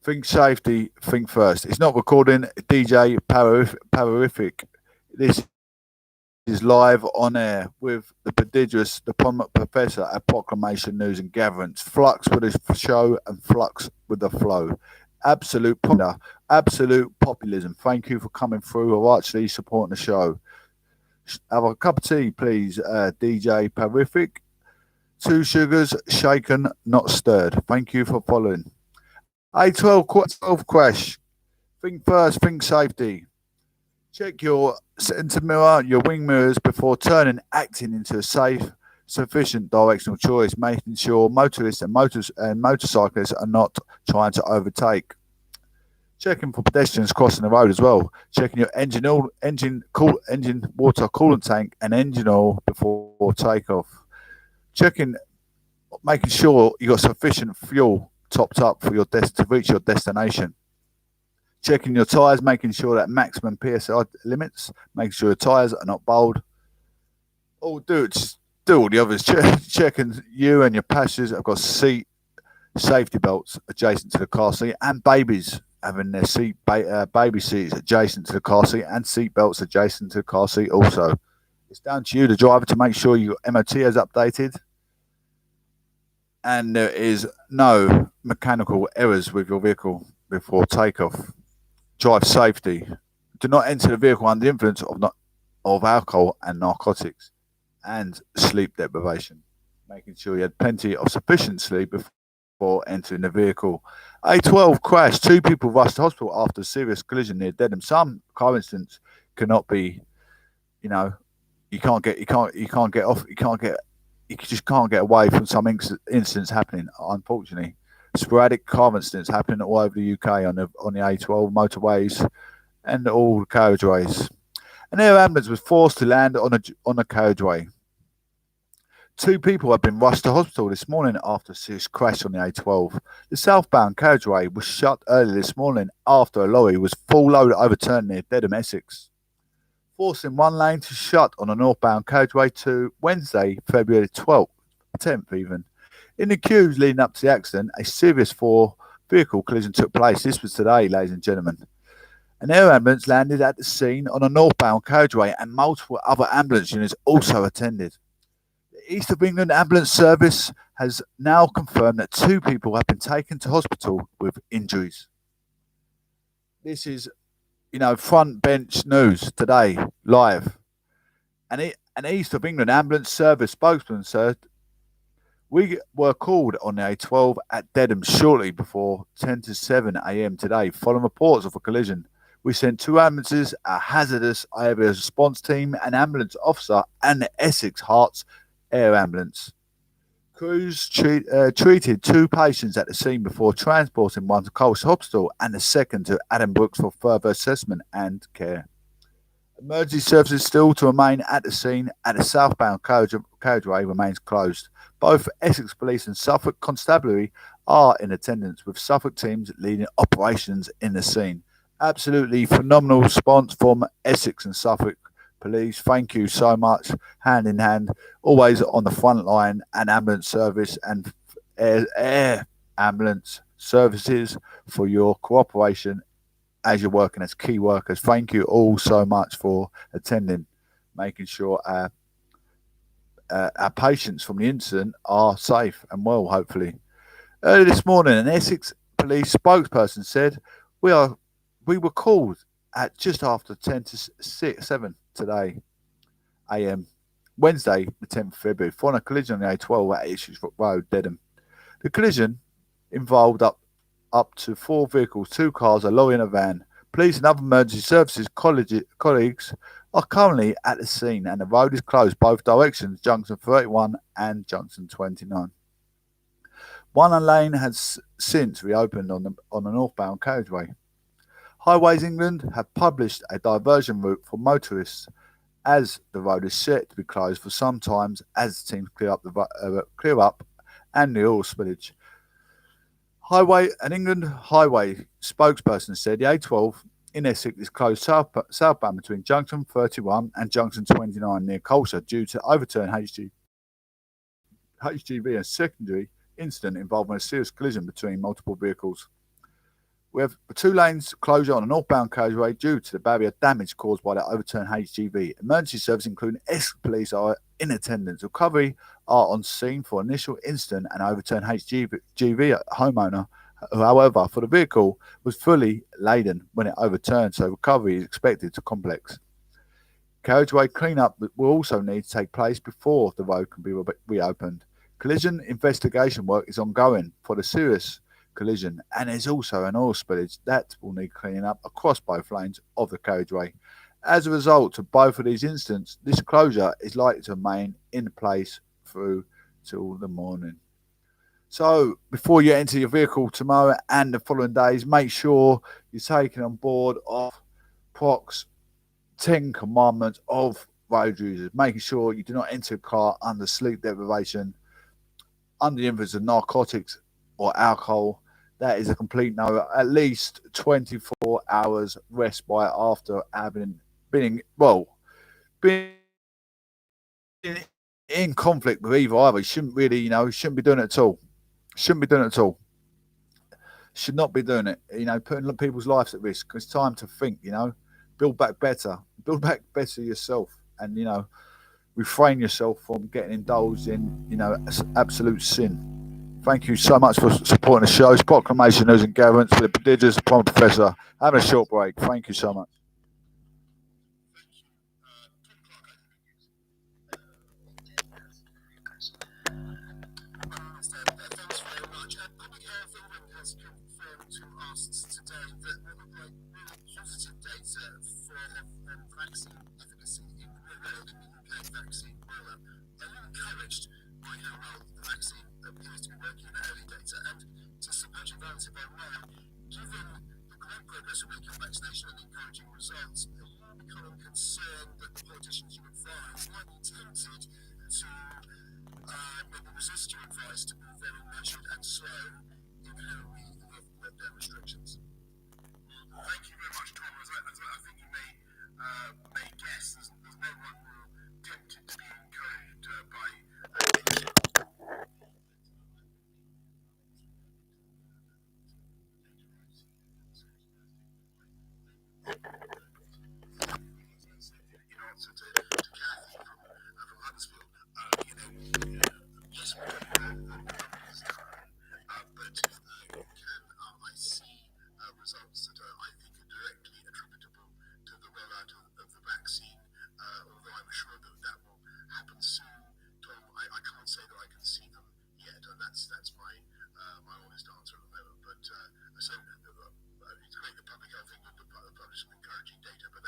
Think safety, think first. It's not recording DJ Pararific. This is live on air with the prodigious, the prominent professor at Proclamation News and Gatherings. Flux with the show and flux with the flow. Absolute populism. Thank you for coming through or actually supporting the show. Have a cup of tea, please, DJ Parific. 2 sugars, shaken, not stirred. Thank you for following. A12 crash. Think first, think safety. Check your centre mirror, your wing mirrors before turning, acting into a safe, sufficient directional choice, making sure motorists and motorcyclists are not trying to overtake. Checking for pedestrians crossing the road as well. Checking your engine water coolant tank and engine oil before takeoff. Making sure you got sufficient fuel topped up for to reach your destination. Checking your tyres, making sure that maximum PSI limits, making sure your tyres are not bowled. Do all the others. Checking you and your passengers have got safety belts adjacent to the car seat, and babies having their baby seats adjacent to the car seat and seat belts adjacent to the car seat also. It's down to you, the driver, to make sure your MOT is updated and there is no mechanical errors with your vehicle before takeoff. Drive safety. Do not enter the vehicle under the influence of alcohol and narcotics, and sleep deprivation. Making sure you had plenty of sufficient sleep before entering the vehicle. A12 crash. 2 people rushed to hospital after a serious collision near Dedham. Some car incidents cannot be, you just can't get away from some incidents happening, unfortunately. Sporadic car incidents happening all over the UK on the A12 motorways and all the carriageways. An air ambulance was forced to land on a carriageway. 2 people have been rushed to hospital this morning after a serious crash on the A12. The southbound carriageway was shut early this morning after a lorry was full load overturned near Dedham, Essex, forcing one lane to shut on a northbound carriageway to Wednesday, February 10th even. In the queues leading up to the accident, a serious 4-vehicle collision took place. This was today, ladies and gentlemen. An air ambulance landed at the scene on a northbound carriageway and multiple other ambulance units also attended. The East of England Ambulance Service has now confirmed that 2 people have been taken to hospital with injuries. This is, front bench news today, live. An East of England Ambulance Service spokesman said, We were called on the A12 at Dedham shortly before 10 to 7 a.m. today, following reports of a collision. We sent 2 ambulances, a hazardous area response team, an ambulance officer, and the Essex Hearts Air Ambulance. Crews treated 2 patients at the scene before transporting one to Coldest Hospital and the second to Adam Brooks for further assessment and care. Emergency services still to remain at the scene at the southbound carriageway remains closed. Both Essex Police and Suffolk Constabulary are in attendance, with Suffolk teams leading operations in the scene. Absolutely phenomenal response from Essex and Suffolk Police. Thank you so much, hand in hand, always on the front line, and ambulance service and air ambulance services for your cooperation as you're working as key workers. Thank you all so much for attending, making sure our patients from the incident are safe and well, hopefully. Early this morning, an Essex police spokesperson said, we were called at just after 10 to 7 today a.m. Wednesday, the 10th of February, following a collision on the A12 at Essex Road, Dedham. The collision involved up to 4 vehicles, 2 cars, a lorry and a van. Police and other emergency services colleagues are currently at the scene, and the road is closed both directions, junction 31 and junction 29. One lane has since reopened on the northbound carriageway. Highways England have published a diversion route for motorists, as the road is set to be closed for some time as the teams clear up and the oil spillage. Highway and England Highway spokesperson said the A12 in Essex is closed southbound between junction 31 and junction 29 near Coldest due to overturned HGV and secondary incident involving a serious collision between multiple vehicles. We have 2 lanes closure on a northbound carriageway due to the barrier damage caused by the overturned HGV. Emergency services, including Essex Police, are in attendance. Recovery are on scene for initial incident and overturned HGV homeowner. However, for the vehicle was fully laden when it overturned, so recovery is expected to complex. Carriageway cleanup will also need to take place before the road can be reopened. Collision investigation work is ongoing for the serious collision, and there's also an oil spillage that will need cleaning up across both lanes of the carriageway. As a result of both of these incidents, this closure is likely to remain in place through till the morning. So before you enter your vehicle tomorrow and the following days, make sure you're taking on board of Proc's 10 commandments of road users, making sure you do not enter a car under sleep deprivation, under the influence of narcotics or alcohol. That is a complete no. At least 24 hours respite after having been in conflict with either. You shouldn't really, shouldn't be doing it at all. Should not be doing it. Putting people's lives at risk. It's time to think, build back better. Build back better yourself, and, refrain yourself from getting indulged in, absolute sin. Thank you so much for supporting the show. Proclamation, News and Gatherings with the prodigious Prime Professor. Having a short break. Thank you so much. Thanks very much. Public Health England has confirmed to us today that what look like really positive data on vaccine efficacy in the UK vaccine rollout. They're encouraged by how well the vaccine appears to be working in early data, and just approaching balance about now, given the great progress we're making on vaccination and encouraging results, are you becoming concerned that the politicians you advise might be tempted to maybe resist your advice to be very measured and slow in how we lift lockdown restrictions? Thank you very much, Tom. As I think you may guess, there's no one more tempted to be encouraged by in answer to Kathy from Huntsville. Yes, we know the numbers, but I see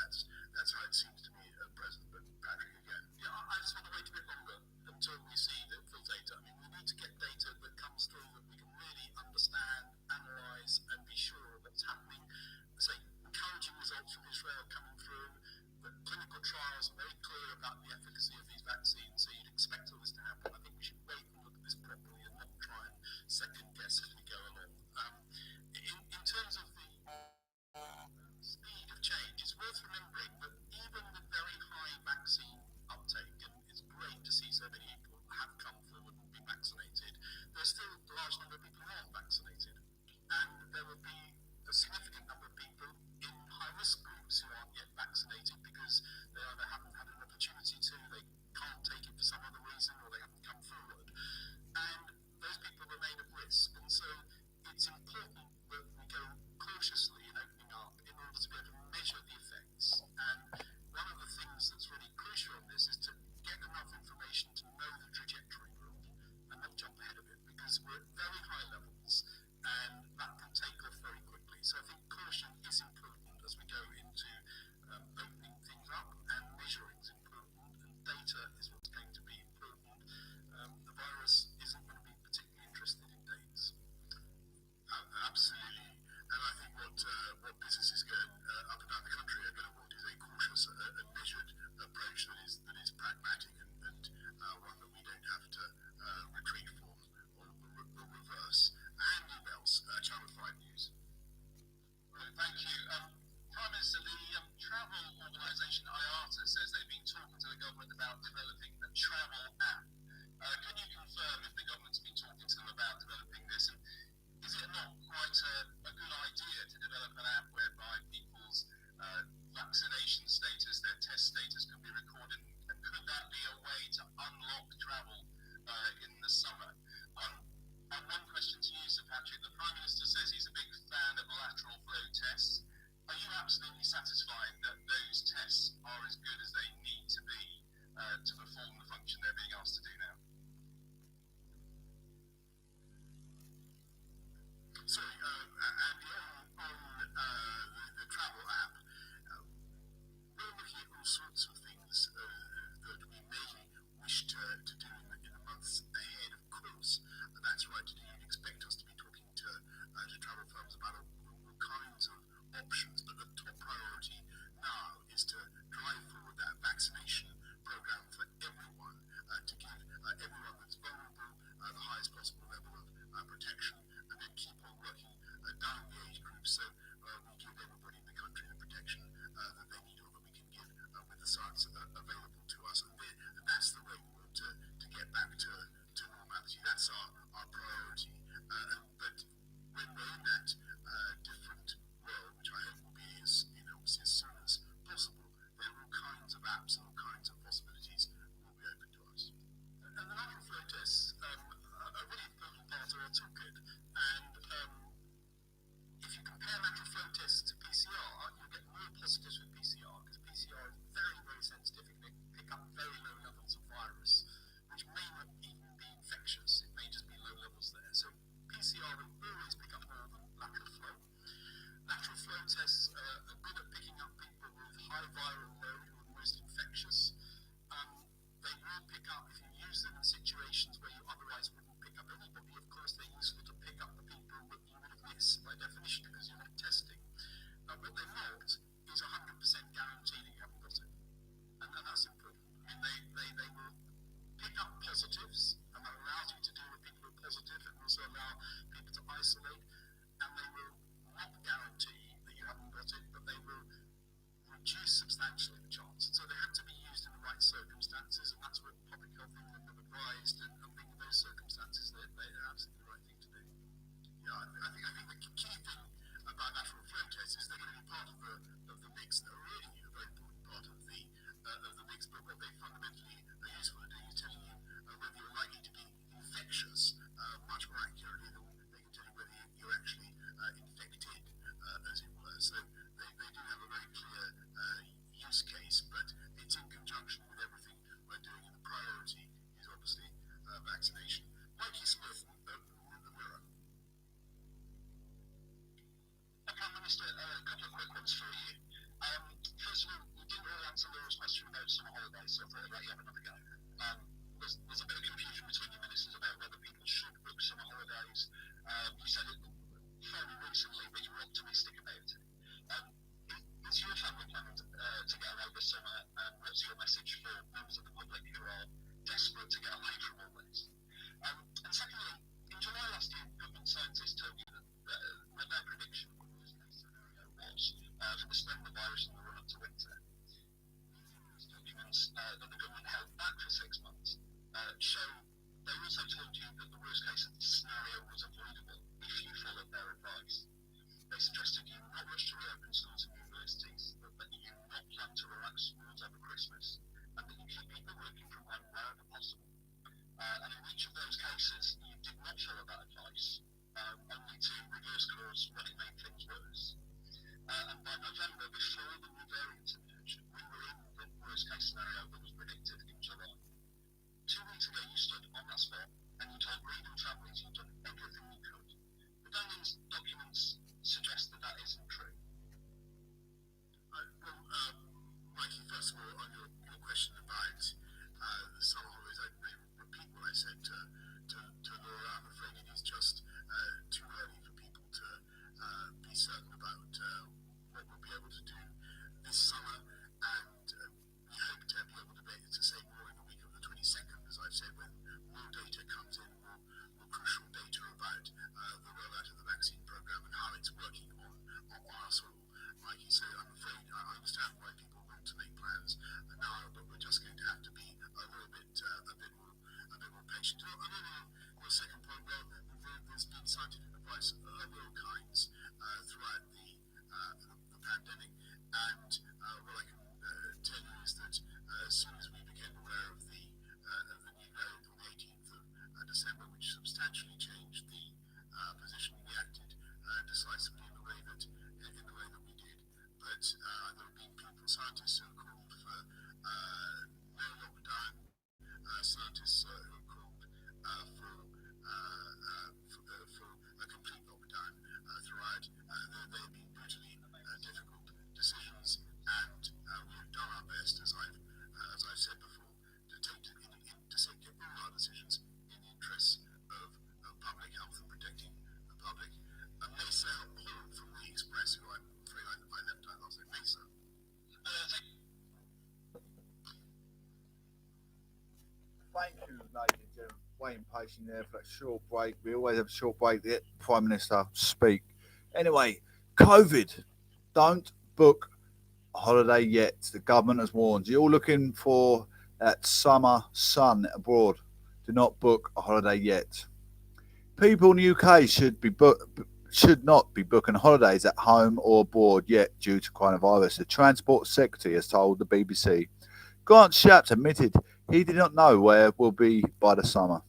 that's how it seems to me at present. But Patrick, again. Yeah, I just want to wait a bit longer until we see the full data. I mean, we need to get data that comes through that we can really understand, analyse, and be sure of what's happening. Say, encouraging results from Israel coming through. The clinical trials are very clear about the efficacy of these vaccines, so you'd expect all this to happen. I think we should wait and look at this properly and not try and second guess as we go along. In terms of the speed of change, it's worth remembering that even with very high vaccine uptake, and it's great to see so many people have come forward and been vaccinated, there's still a large number of people who aren't vaccinated. And there will be a significant number of people in high-risk groups who aren't yet vaccinated because they either haven't had an opportunity to, they can't take it for some other reason, or they haven't come forward. And those people remain at risk. And so it's important that we go cautiously in opening up in order to be able to measure the effects. And one of the things that's really crucial on this is to get enough information to know the trajectory really, and not jump ahead of it, because we're at very high levels and that can take off very quickly. So I think caution is important as we go into opening things up, and measuring is important, and data is what's going to be important. The virus isn't going to be particularly interested in dates. Absolutely, and I think what businesses going up and down the country are going to want is a cautious and measured approach that is pragmatic and one that we don't have to retreat from or reverse. And emails, Channel 5 News. Right, thank you. Prime Minister, the travel organisation IATA says they've been talking to the government about developing a travel app. Can you confirm if the government's been talking to them about developing this? And is it not quite a good idea to develop an app whereby people's vaccination status, their test status can be recorded? And could that be a way to unlock travel in the summer? And one question to you, Sir Patrick. The Prime Minister says he's a big fan of lateral flow tests. Are you absolutely satisfied that those tests are as good as they need to be to perform the function they're being asked to do now? Sorry, Andy, on the travel app, we're looking at all sorts of things that we may wish to do in the months ahead, of course. And that's right, you'd expect us to be talking to travel firms about all kinds of options, but the top priority now is to drive forward that vaccination program for everyone, to give everyone that's vulnerable the highest possible level of protection, and then keep on working down the age group so we give everybody in the country the protection that they need or that we can give with the science available to us. And that's the way we want to get back to normality. That's our priority. But when we're in that different world, which I hope will be as soon as possible, there are all kinds of apps and all kinds of possibilities will be open to us. And the lateral flow tests are a really important part of our toolkit. And if you compare lateral flow tests to PCR, you'll get more positives with PCR, because PCR is very, very sensitive. It can pick up very low levels of virus, which may not even be infectious. It may just be low levels there. So PCR will always pick up more than lateral flow. Lateral flow tests are good at picking up people with high viral load who are most infectious. They will pick up, if you use them in situations where you otherwise wouldn't pick up anybody, of course they're useful to pick up the people that you would have missed by definition because you're not testing. What they're not is 100% guarantee that you haven't got it. And that's important. I mean, they will pick up positives, and that allows you to deal with people who are positive, and also allow people to isolate, and they will not guarantee that you haven't got it, but they will reduce substantially the chance. So they have to be used in the right circumstances, and that's what public health England have advised, and I think in those circumstances they're absolutely the right thing to do. Yeah, I think the key thing about lateral flow tests is they're going to be part of the mix. They're really a very important part of the mix, but what they fundamentally are useful at doing is telling you whether you're likely to be infectious much more accurately than they can tell you whether you're actually infected, as it were. So they do have a very clear use case, but it's in conjunction with everything we're doing, and the priority is obviously vaccination. Mikey Smith, the Mirror. Prime Minister, a couple of quick ones for you. First first of all, you didn't really answer Laura's question about summer holidays, so I thought I'd let you have another go. There's a bit of confusion between your ministers about whether people should book summer holidays. You said it fairly recently, but you were optimistic about it. Is your family planning to get away this summer, and what's your message for members of the public who are desperate to get away from all this? And secondly, in July last year, government scientists told you that what their prediction of the worst case scenario was for the spread of the virus in the run up to winter. These documents that the government held back for 6 months show they also told you that the worst case scenario was avoidable if you followed their advice. They suggested you not rush to reopen schools and universities, but that you not plan to relax rules over Christmas, and that you keep people working from home wherever possible. And in each of those cases, you did not follow that advice, only to reverse course when it made things worse. And by November, before the new variants emerged, we were in the worst case scenario that was predicted in July. 2 weeks ago, you stood on that spot and you told grieving families you'd done everything you could. The Daly's documents suggest that that isn't true. Mikey, first of all, on your question about the summer holidays, I repeat what I said to Laura. I'm afraid it is just too early for people to be certain about what we'll be able to do this summer, and we hope to be able to say more in the week of the 22nd, as I've said, when more data comes in, more crucial data about the rollout of the vaccine program and how it's working on us all. Mikey, so I'm afraid I understand why people want to make plans now, but we're just going to have to be a little bit more patient. And then on your second point, well, there's been scientific advice of all kinds throughout the pandemic, and what I can tell you is that as soon as we became aware of the new variant on the 18th of December, which substantially changed the position, we acted decisively in the way that we did. But there have been people, scientists, who have called for no lockdown, scientists who have called for a complete lockdown throughout. They have been brutally difficult decisions, and we have done our best, as I've said before, to take all our decisions in the interests of public health and protecting the public. Mesa Hall from the Express, who I'm afraid I left out last night. Mesa. Thank you, ladies and gentlemen. Waiting patiently there for that short break. We always have a short break to let the Prime Minister speak. Anyway, COVID. Don't book a holiday yet. The government has warned. You're looking for that summer sun abroad. Do not book a holiday yet. People in the UK should not be booking holidays at home or abroad yet due to coronavirus. The Transport Secretary has told the BBC. Grant Shapps admitted he did not know where it will be by the summer.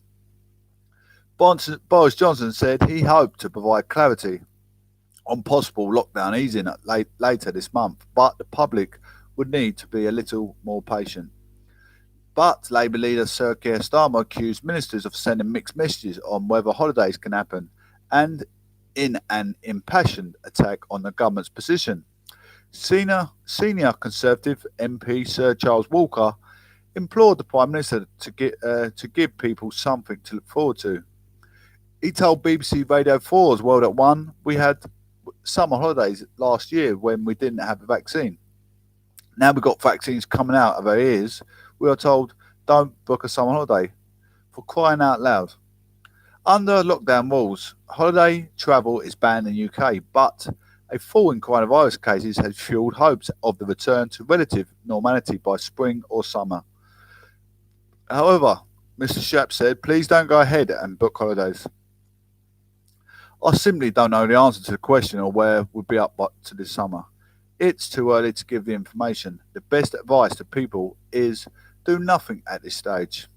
Boris Johnson said he hoped to provide clarity on possible lockdown easing later this month, but the public would need to be a little more patient. But Labour leader Sir Keir Starmer accused ministers of sending mixed messages on whether holidays can happen, and in an impassioned attack on the government's position. Senior Conservative MP Sir Charles Walker implored the Prime Minister to give people something to look forward to. He told BBC Radio 4's World at One, we had summer holidays last year when we didn't have a vaccine. Now we've got vaccines coming out of our ears. We are told, don't book a summer holiday. For crying out loud. Under lockdown rules, holiday travel is banned in the UK, but a fall in coronavirus cases has fueled hopes of the return to relative normality by spring or summer. However, Mr. Shapps said, please don't go ahead and book holidays. I simply don't know the answer to the question or where we'll be up to this summer. It's too early to give the information. The best advice to people is do nothing at this stage.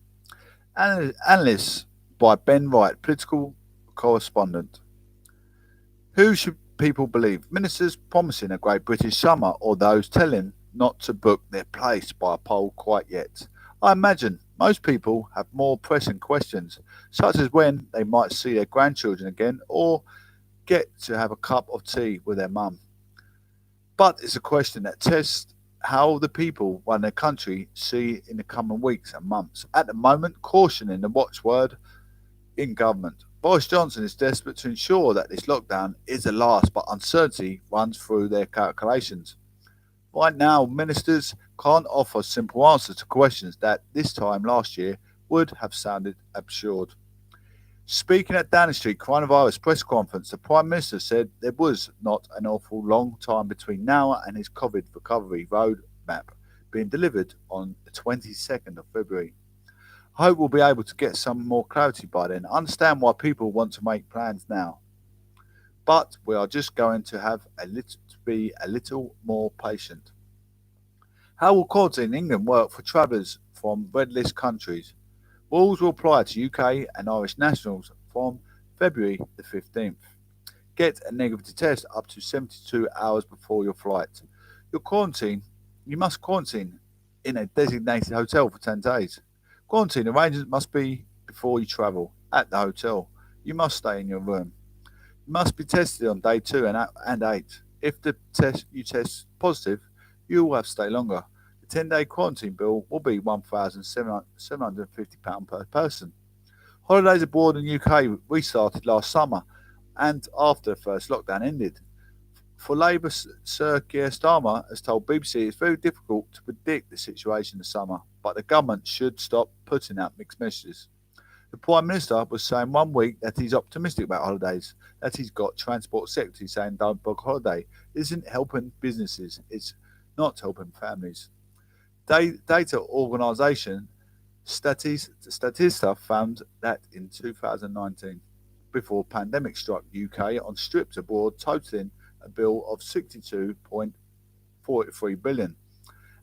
Analysts by Ben Wright, political correspondent. Who should people believe? Ministers promising a great British summer or those telling not to book their place by a poll quite yet? I imagine most people have more pressing questions, such as when they might see their grandchildren again or get to have a cup of tea with their mum. But it's a question that tests how the people run their country see in the coming weeks and months. At the moment, caution in the watchword in government. Boris Johnson is desperate to ensure that this lockdown is the last, but uncertainty runs through their calculations. Right now, ministers can't offer simple answers to questions that this time last year would have sounded absurd. Speaking at Downing Street coronavirus press conference, the Prime Minister said there was not an awful long time between now and his COVID recovery roadmap being delivered on the 22nd of February. I hope we'll be able to get some more clarity by then. I understand why people want to make plans now. But we are just going to have to be a little more patient. How will quarantine in England work for travellers from red list countries? Rules will apply to UK and Irish nationals from February the 15th. Get a negative test up to 72 hours before your flight. You must quarantine in a designated hotel for 10 days. Quarantine arrangements must be before you travel at the hotel. You must stay in your room. You must be tested on day 2 and 8. If you test positive, you will have to stay longer. The 10-day quarantine bill will be £1,750 per person. Holidays abroad in the UK restarted last summer and after the first lockdown ended. For Labour, Sir Keir Starmer has told BBC it's very difficult to predict the situation this summer, but the government should stop putting out mixed messages. The Prime Minister was saying one week that he's optimistic about holidays, that he's got Transport Secretary saying don't book a holiday. It isn't helping businesses, it's not helping families. Data organisation Statista found that in 2019, before pandemic struck UK on trips abroad totalling a bill of 62.43 billion,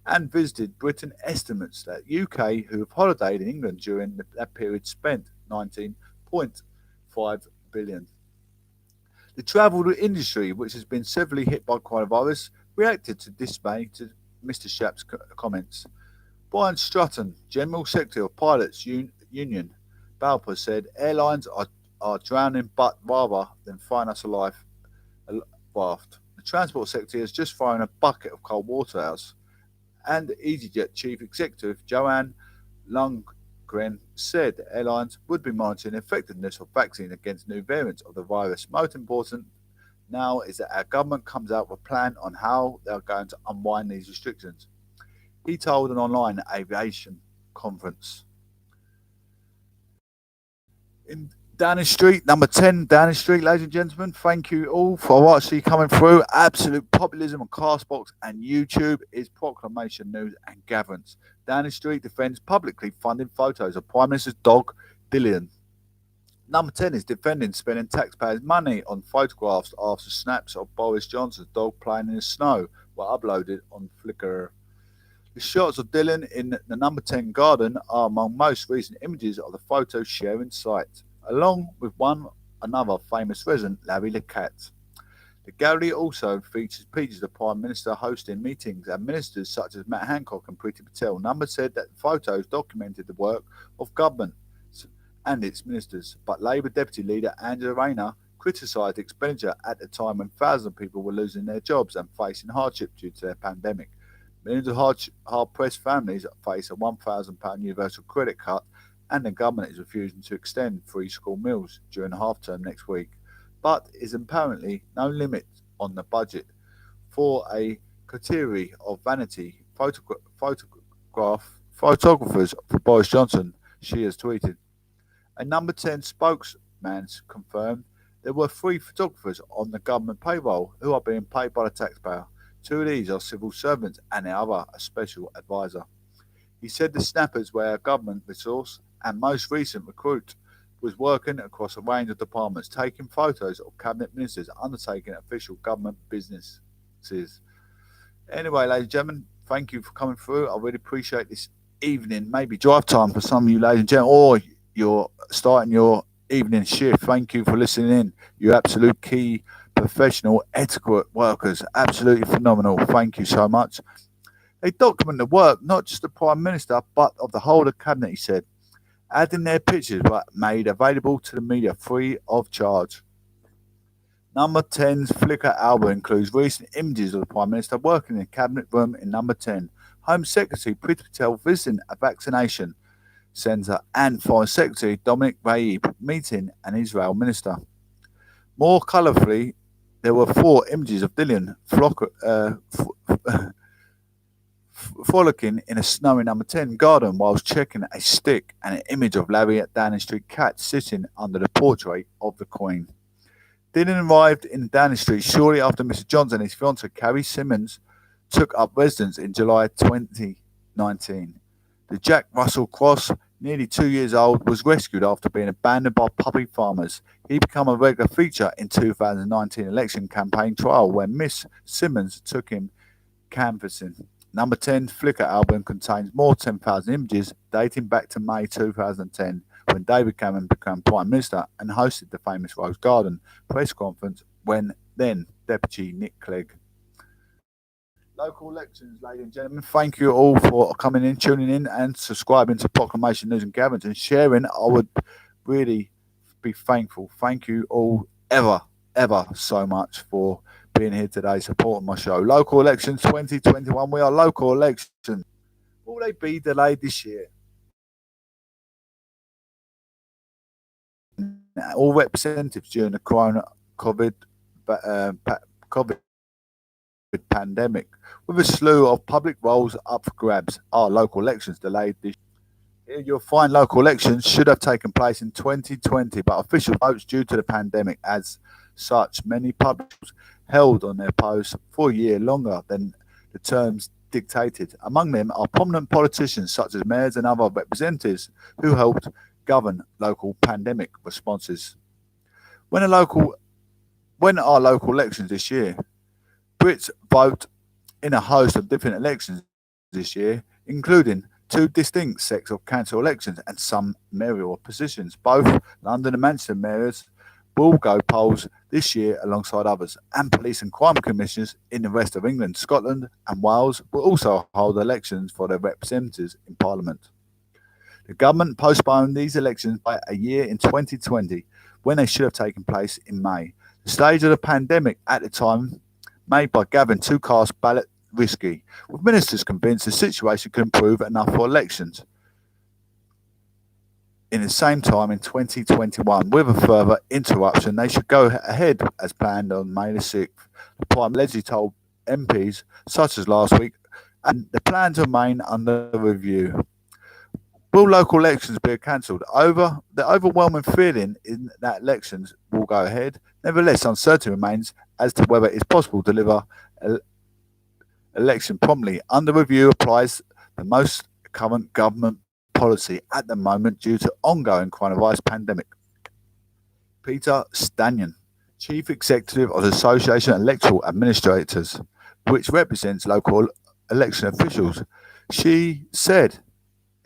and visited Britain estimates that UK who have holidayed in England during that period spent 19.5 billion. The travel industry, which has been severely hit by coronavirus, reacted to dismay to Mr. Shapp's comments. Brian Strutton, General Secretary of Pilots Union, Balper, said airlines are drowning but rather than find us alive raft. The Transport Secretary has just thrown a bucket of cold water at us. And EasyJet Chief Executive Joanne Lundgren said the airlines would be monitoring the effectiveness of vaccine against new variants of the virus. Most important now is that our government comes out with a plan on how they are going to unwind these restrictions. He told an online aviation conference. In Downing Street, number 10 Downing Street, ladies and gentlemen, thank you all for actually coming through. Absolute populism on Castbox and YouTube is proclamation news and gatherance. Downing Street defends publicly funding photos of Prime Minister's dog, Dilyn. Number 10 is defending spending taxpayers' money on photographs after snaps of Boris Johnson's dog playing in the snow were uploaded on Flickr. The shots of Dilyn in the number 10 garden are among most recent images of the photo sharing site, along with another famous resident, Larry the Cat. The gallery also features pictures of the Prime Minister hosting meetings and ministers such as Matt Hancock and Priti Patel. Number said that the photos documented the work of government and its ministers, but Labour Deputy Leader Angela Rayner criticised expenditure at a time when thousands of people were losing their jobs and facing hardship due to their pandemic. Millions of hard-pressed families face a £1,000 universal credit cut, and the government is refusing to extend free school meals during the half-term next week, but is apparently no limit on the budget for a coterie of vanity photographers for Boris Johnson, she has tweeted. A number 10 spokesman confirmed there were 3 photographers on the government payroll who are being paid by the taxpayer. 2 of these are civil servants and the other a special advisor. He said the snappers were a government resource and most recent recruit was working across a range of departments, taking photos of cabinet ministers undertaking official government businesses. Anyway, ladies and gentlemen, thank you for coming through. I really appreciate this evening, maybe drive time for some of you ladies and gentlemen, or you're starting your evening shift. Thank you for listening in. You're absolute key professional etiquette workers. Absolutely phenomenal. Thank you so much. They document the work, not just the Prime Minister, but of the whole of Cabinet, he said. Adding their pictures were made available to the media free of charge. Number 10's Flickr album includes recent images of the Prime Minister working in a cabinet room in Number 10, Home Secretary Priti Patel visiting a vaccination centre, and Foreign Secretary Dominic Raab meeting an Israel minister. More colourfully, there were 4 images of Dilyn frolicking in a snowy Number 10 garden whilst checking a stick, and an image of Larry at Downing Street cat sitting under the portrait of the Queen. Dilyn arrived in Downing Street shortly after Mr Johnson and his fiancée Carrie Symonds took up residence in July 2019. The Jack Russell Cross, nearly 2 years old, was rescued after being abandoned by puppy farmers. He became a regular feature in 2019 election campaign trial where Miss Symonds took him canvassing. Number 10 Flickr album contains more 10,000 images dating back to May 2010 when David Cameron became Prime Minister and hosted the famous Rose Garden press conference when then Deputy Nick Clegg. Local elections, ladies and gentlemen. Thank you all for coming in, tuning in and subscribing to Proclamation News and Gatherings and sharing. I would really be thankful. Thank you all ever so much for being here today, supporting my show. Local elections 2021. We are local elections. Will they be delayed this year? All representatives during the COVID pandemic, with a slew of public roles up for grabs, are local elections delayed this year. You'll find local elections should have taken place in 2020, but official votes due to the pandemic. As such, many publics held on their posts for a year longer than the terms dictated. Among them are prominent politicians such as mayors and other representatives who helped govern local pandemic responses. When are local elections this year? Brits vote in a host of different elections this year, including 2 distinct sets of council elections and some mayoral positions. Both London and Manchester mayors will go polls this year alongside others, and police and crime commissioners in the rest of England, Scotland and Wales will also hold elections for their representatives in Parliament. The government postponed these elections by a year in 2020 when they should have taken place in May. The stage of the pandemic at the time made by gathering 2 cast ballot risky, with ministers convinced the situation could improve enough for elections in the same time in 2021. With a further interruption, they should go ahead as planned on May the 6th. The Prime Minister told MPs, such as last week, and the plans remain under review. Will local elections be cancelled? The overwhelming feeling is that elections will go ahead. Nevertheless, uncertainty remains as to whether it's possible to deliver election promptly. Under review applies the most current government policy at the moment due to ongoing coronavirus pandemic. Peter Stanyan, Chief Executive of the Association of Electoral Administrators, which represents local election officials, she said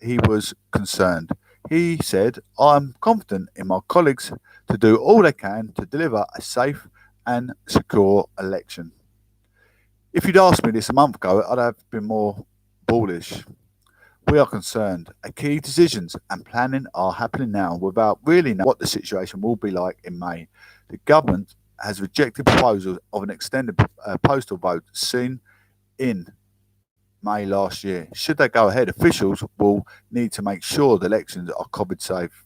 he was concerned. He said, "I'm confident in my colleagues to do all they can to deliver a safe and secure election." If you'd asked me this a month ago, I'd have been more bullish. We are concerned. Key decisions and planning are happening now without really knowing what the situation will be like in May. The government has rejected proposals of an extended postal vote seen in May last year. Should they go ahead, officials will need to make sure the elections are COVID safe.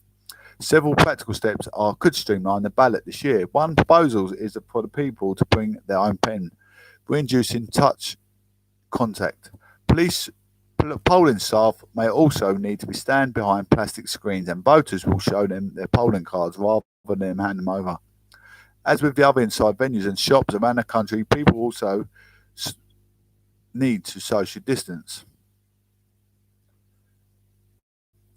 Several practical steps could streamline the ballot this year. One proposal is for the people to bring their own pen, reducing touch contact. Polling staff may also need to stand behind plastic screens, and voters will show them their polling cards rather than hand them over. As with the other inside venues and shops around the country, people also need to social distance.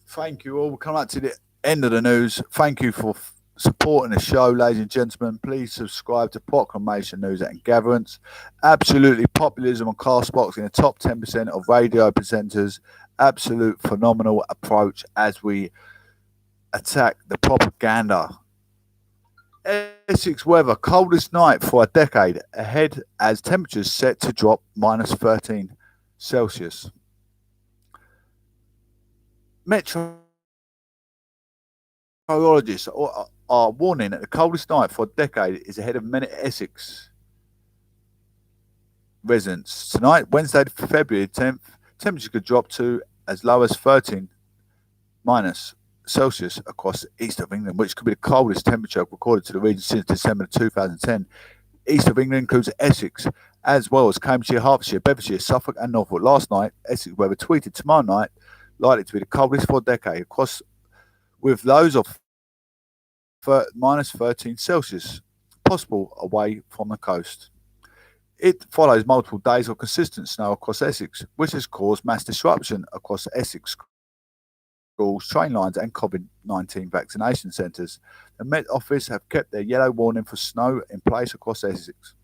Thank you all. We're coming up to the end of the news. Thank you for supporting the show, ladies and gentlemen. Please subscribe to Proclamation News and Gatherings. Absolutely populism on Castbox in the top 10% of radio presenters. Absolute phenomenal approach as we attack the propaganda. Essex weather, coldest night for a decade ahead as temperatures set to drop -13 Celsius. Meteorologists are warning that the coldest night for a decade is ahead of many Essex residents. Tonight, Wednesday, February 10th, temperatures could drop to as low as 13 minus Celsius across the east of England, which could be the coldest temperature recorded to the region since December 2010. East of England includes Essex, as well as Cambridgeshire, Hertfordshire, Bedfordshire, Suffolk and Norfolk. Last night, Essex weather tweeted tomorrow night likely to be the coldest for a decade, across with lows of minus 13 Celsius, possible away from the coast. It follows multiple days of consistent snow across Essex, which has caused mass disruption across Essex schools, train lines and COVID-19 vaccination centres. The Met Office have kept their yellow warning for snow in place across Essex.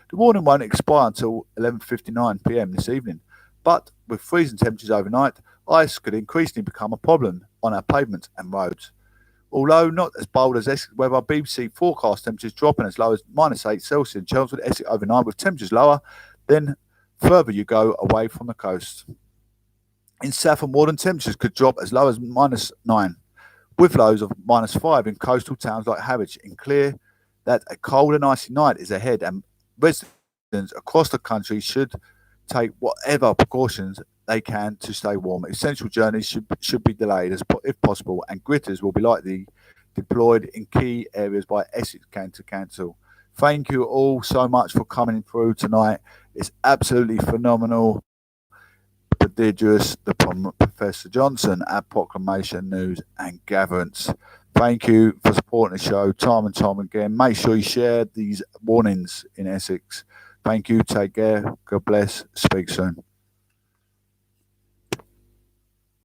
The warning won't expire until 11:59 p.m. this evening, but with freezing temperatures overnight, ice could increasingly become a problem on our pavements and roads. Although not as bold as Essex weather, BBC forecast temperatures dropping as low as minus 8 Celsius in Chelmsford, Essex overnight, with temperatures lower then further you go away from the coast. In South and Morden, temperatures could drop as low as minus 9, with lows of minus 5 in coastal towns like Harwich. It's clear that a cold and icy night is ahead, and residents across the country should take whatever precautions they can to stay warm. Essential journeys should be delayed if possible, and gritters will be likely deployed in key areas by Essex Council. Thank you all so much for coming through tonight. It's absolutely phenomenal. Prodigious, the Professor Johnson at Proclamation News and Gatherance. Thank you for supporting the show time and time again. Make sure you share these warnings in Essex. Thank you. Take care. God bless. Speak soon.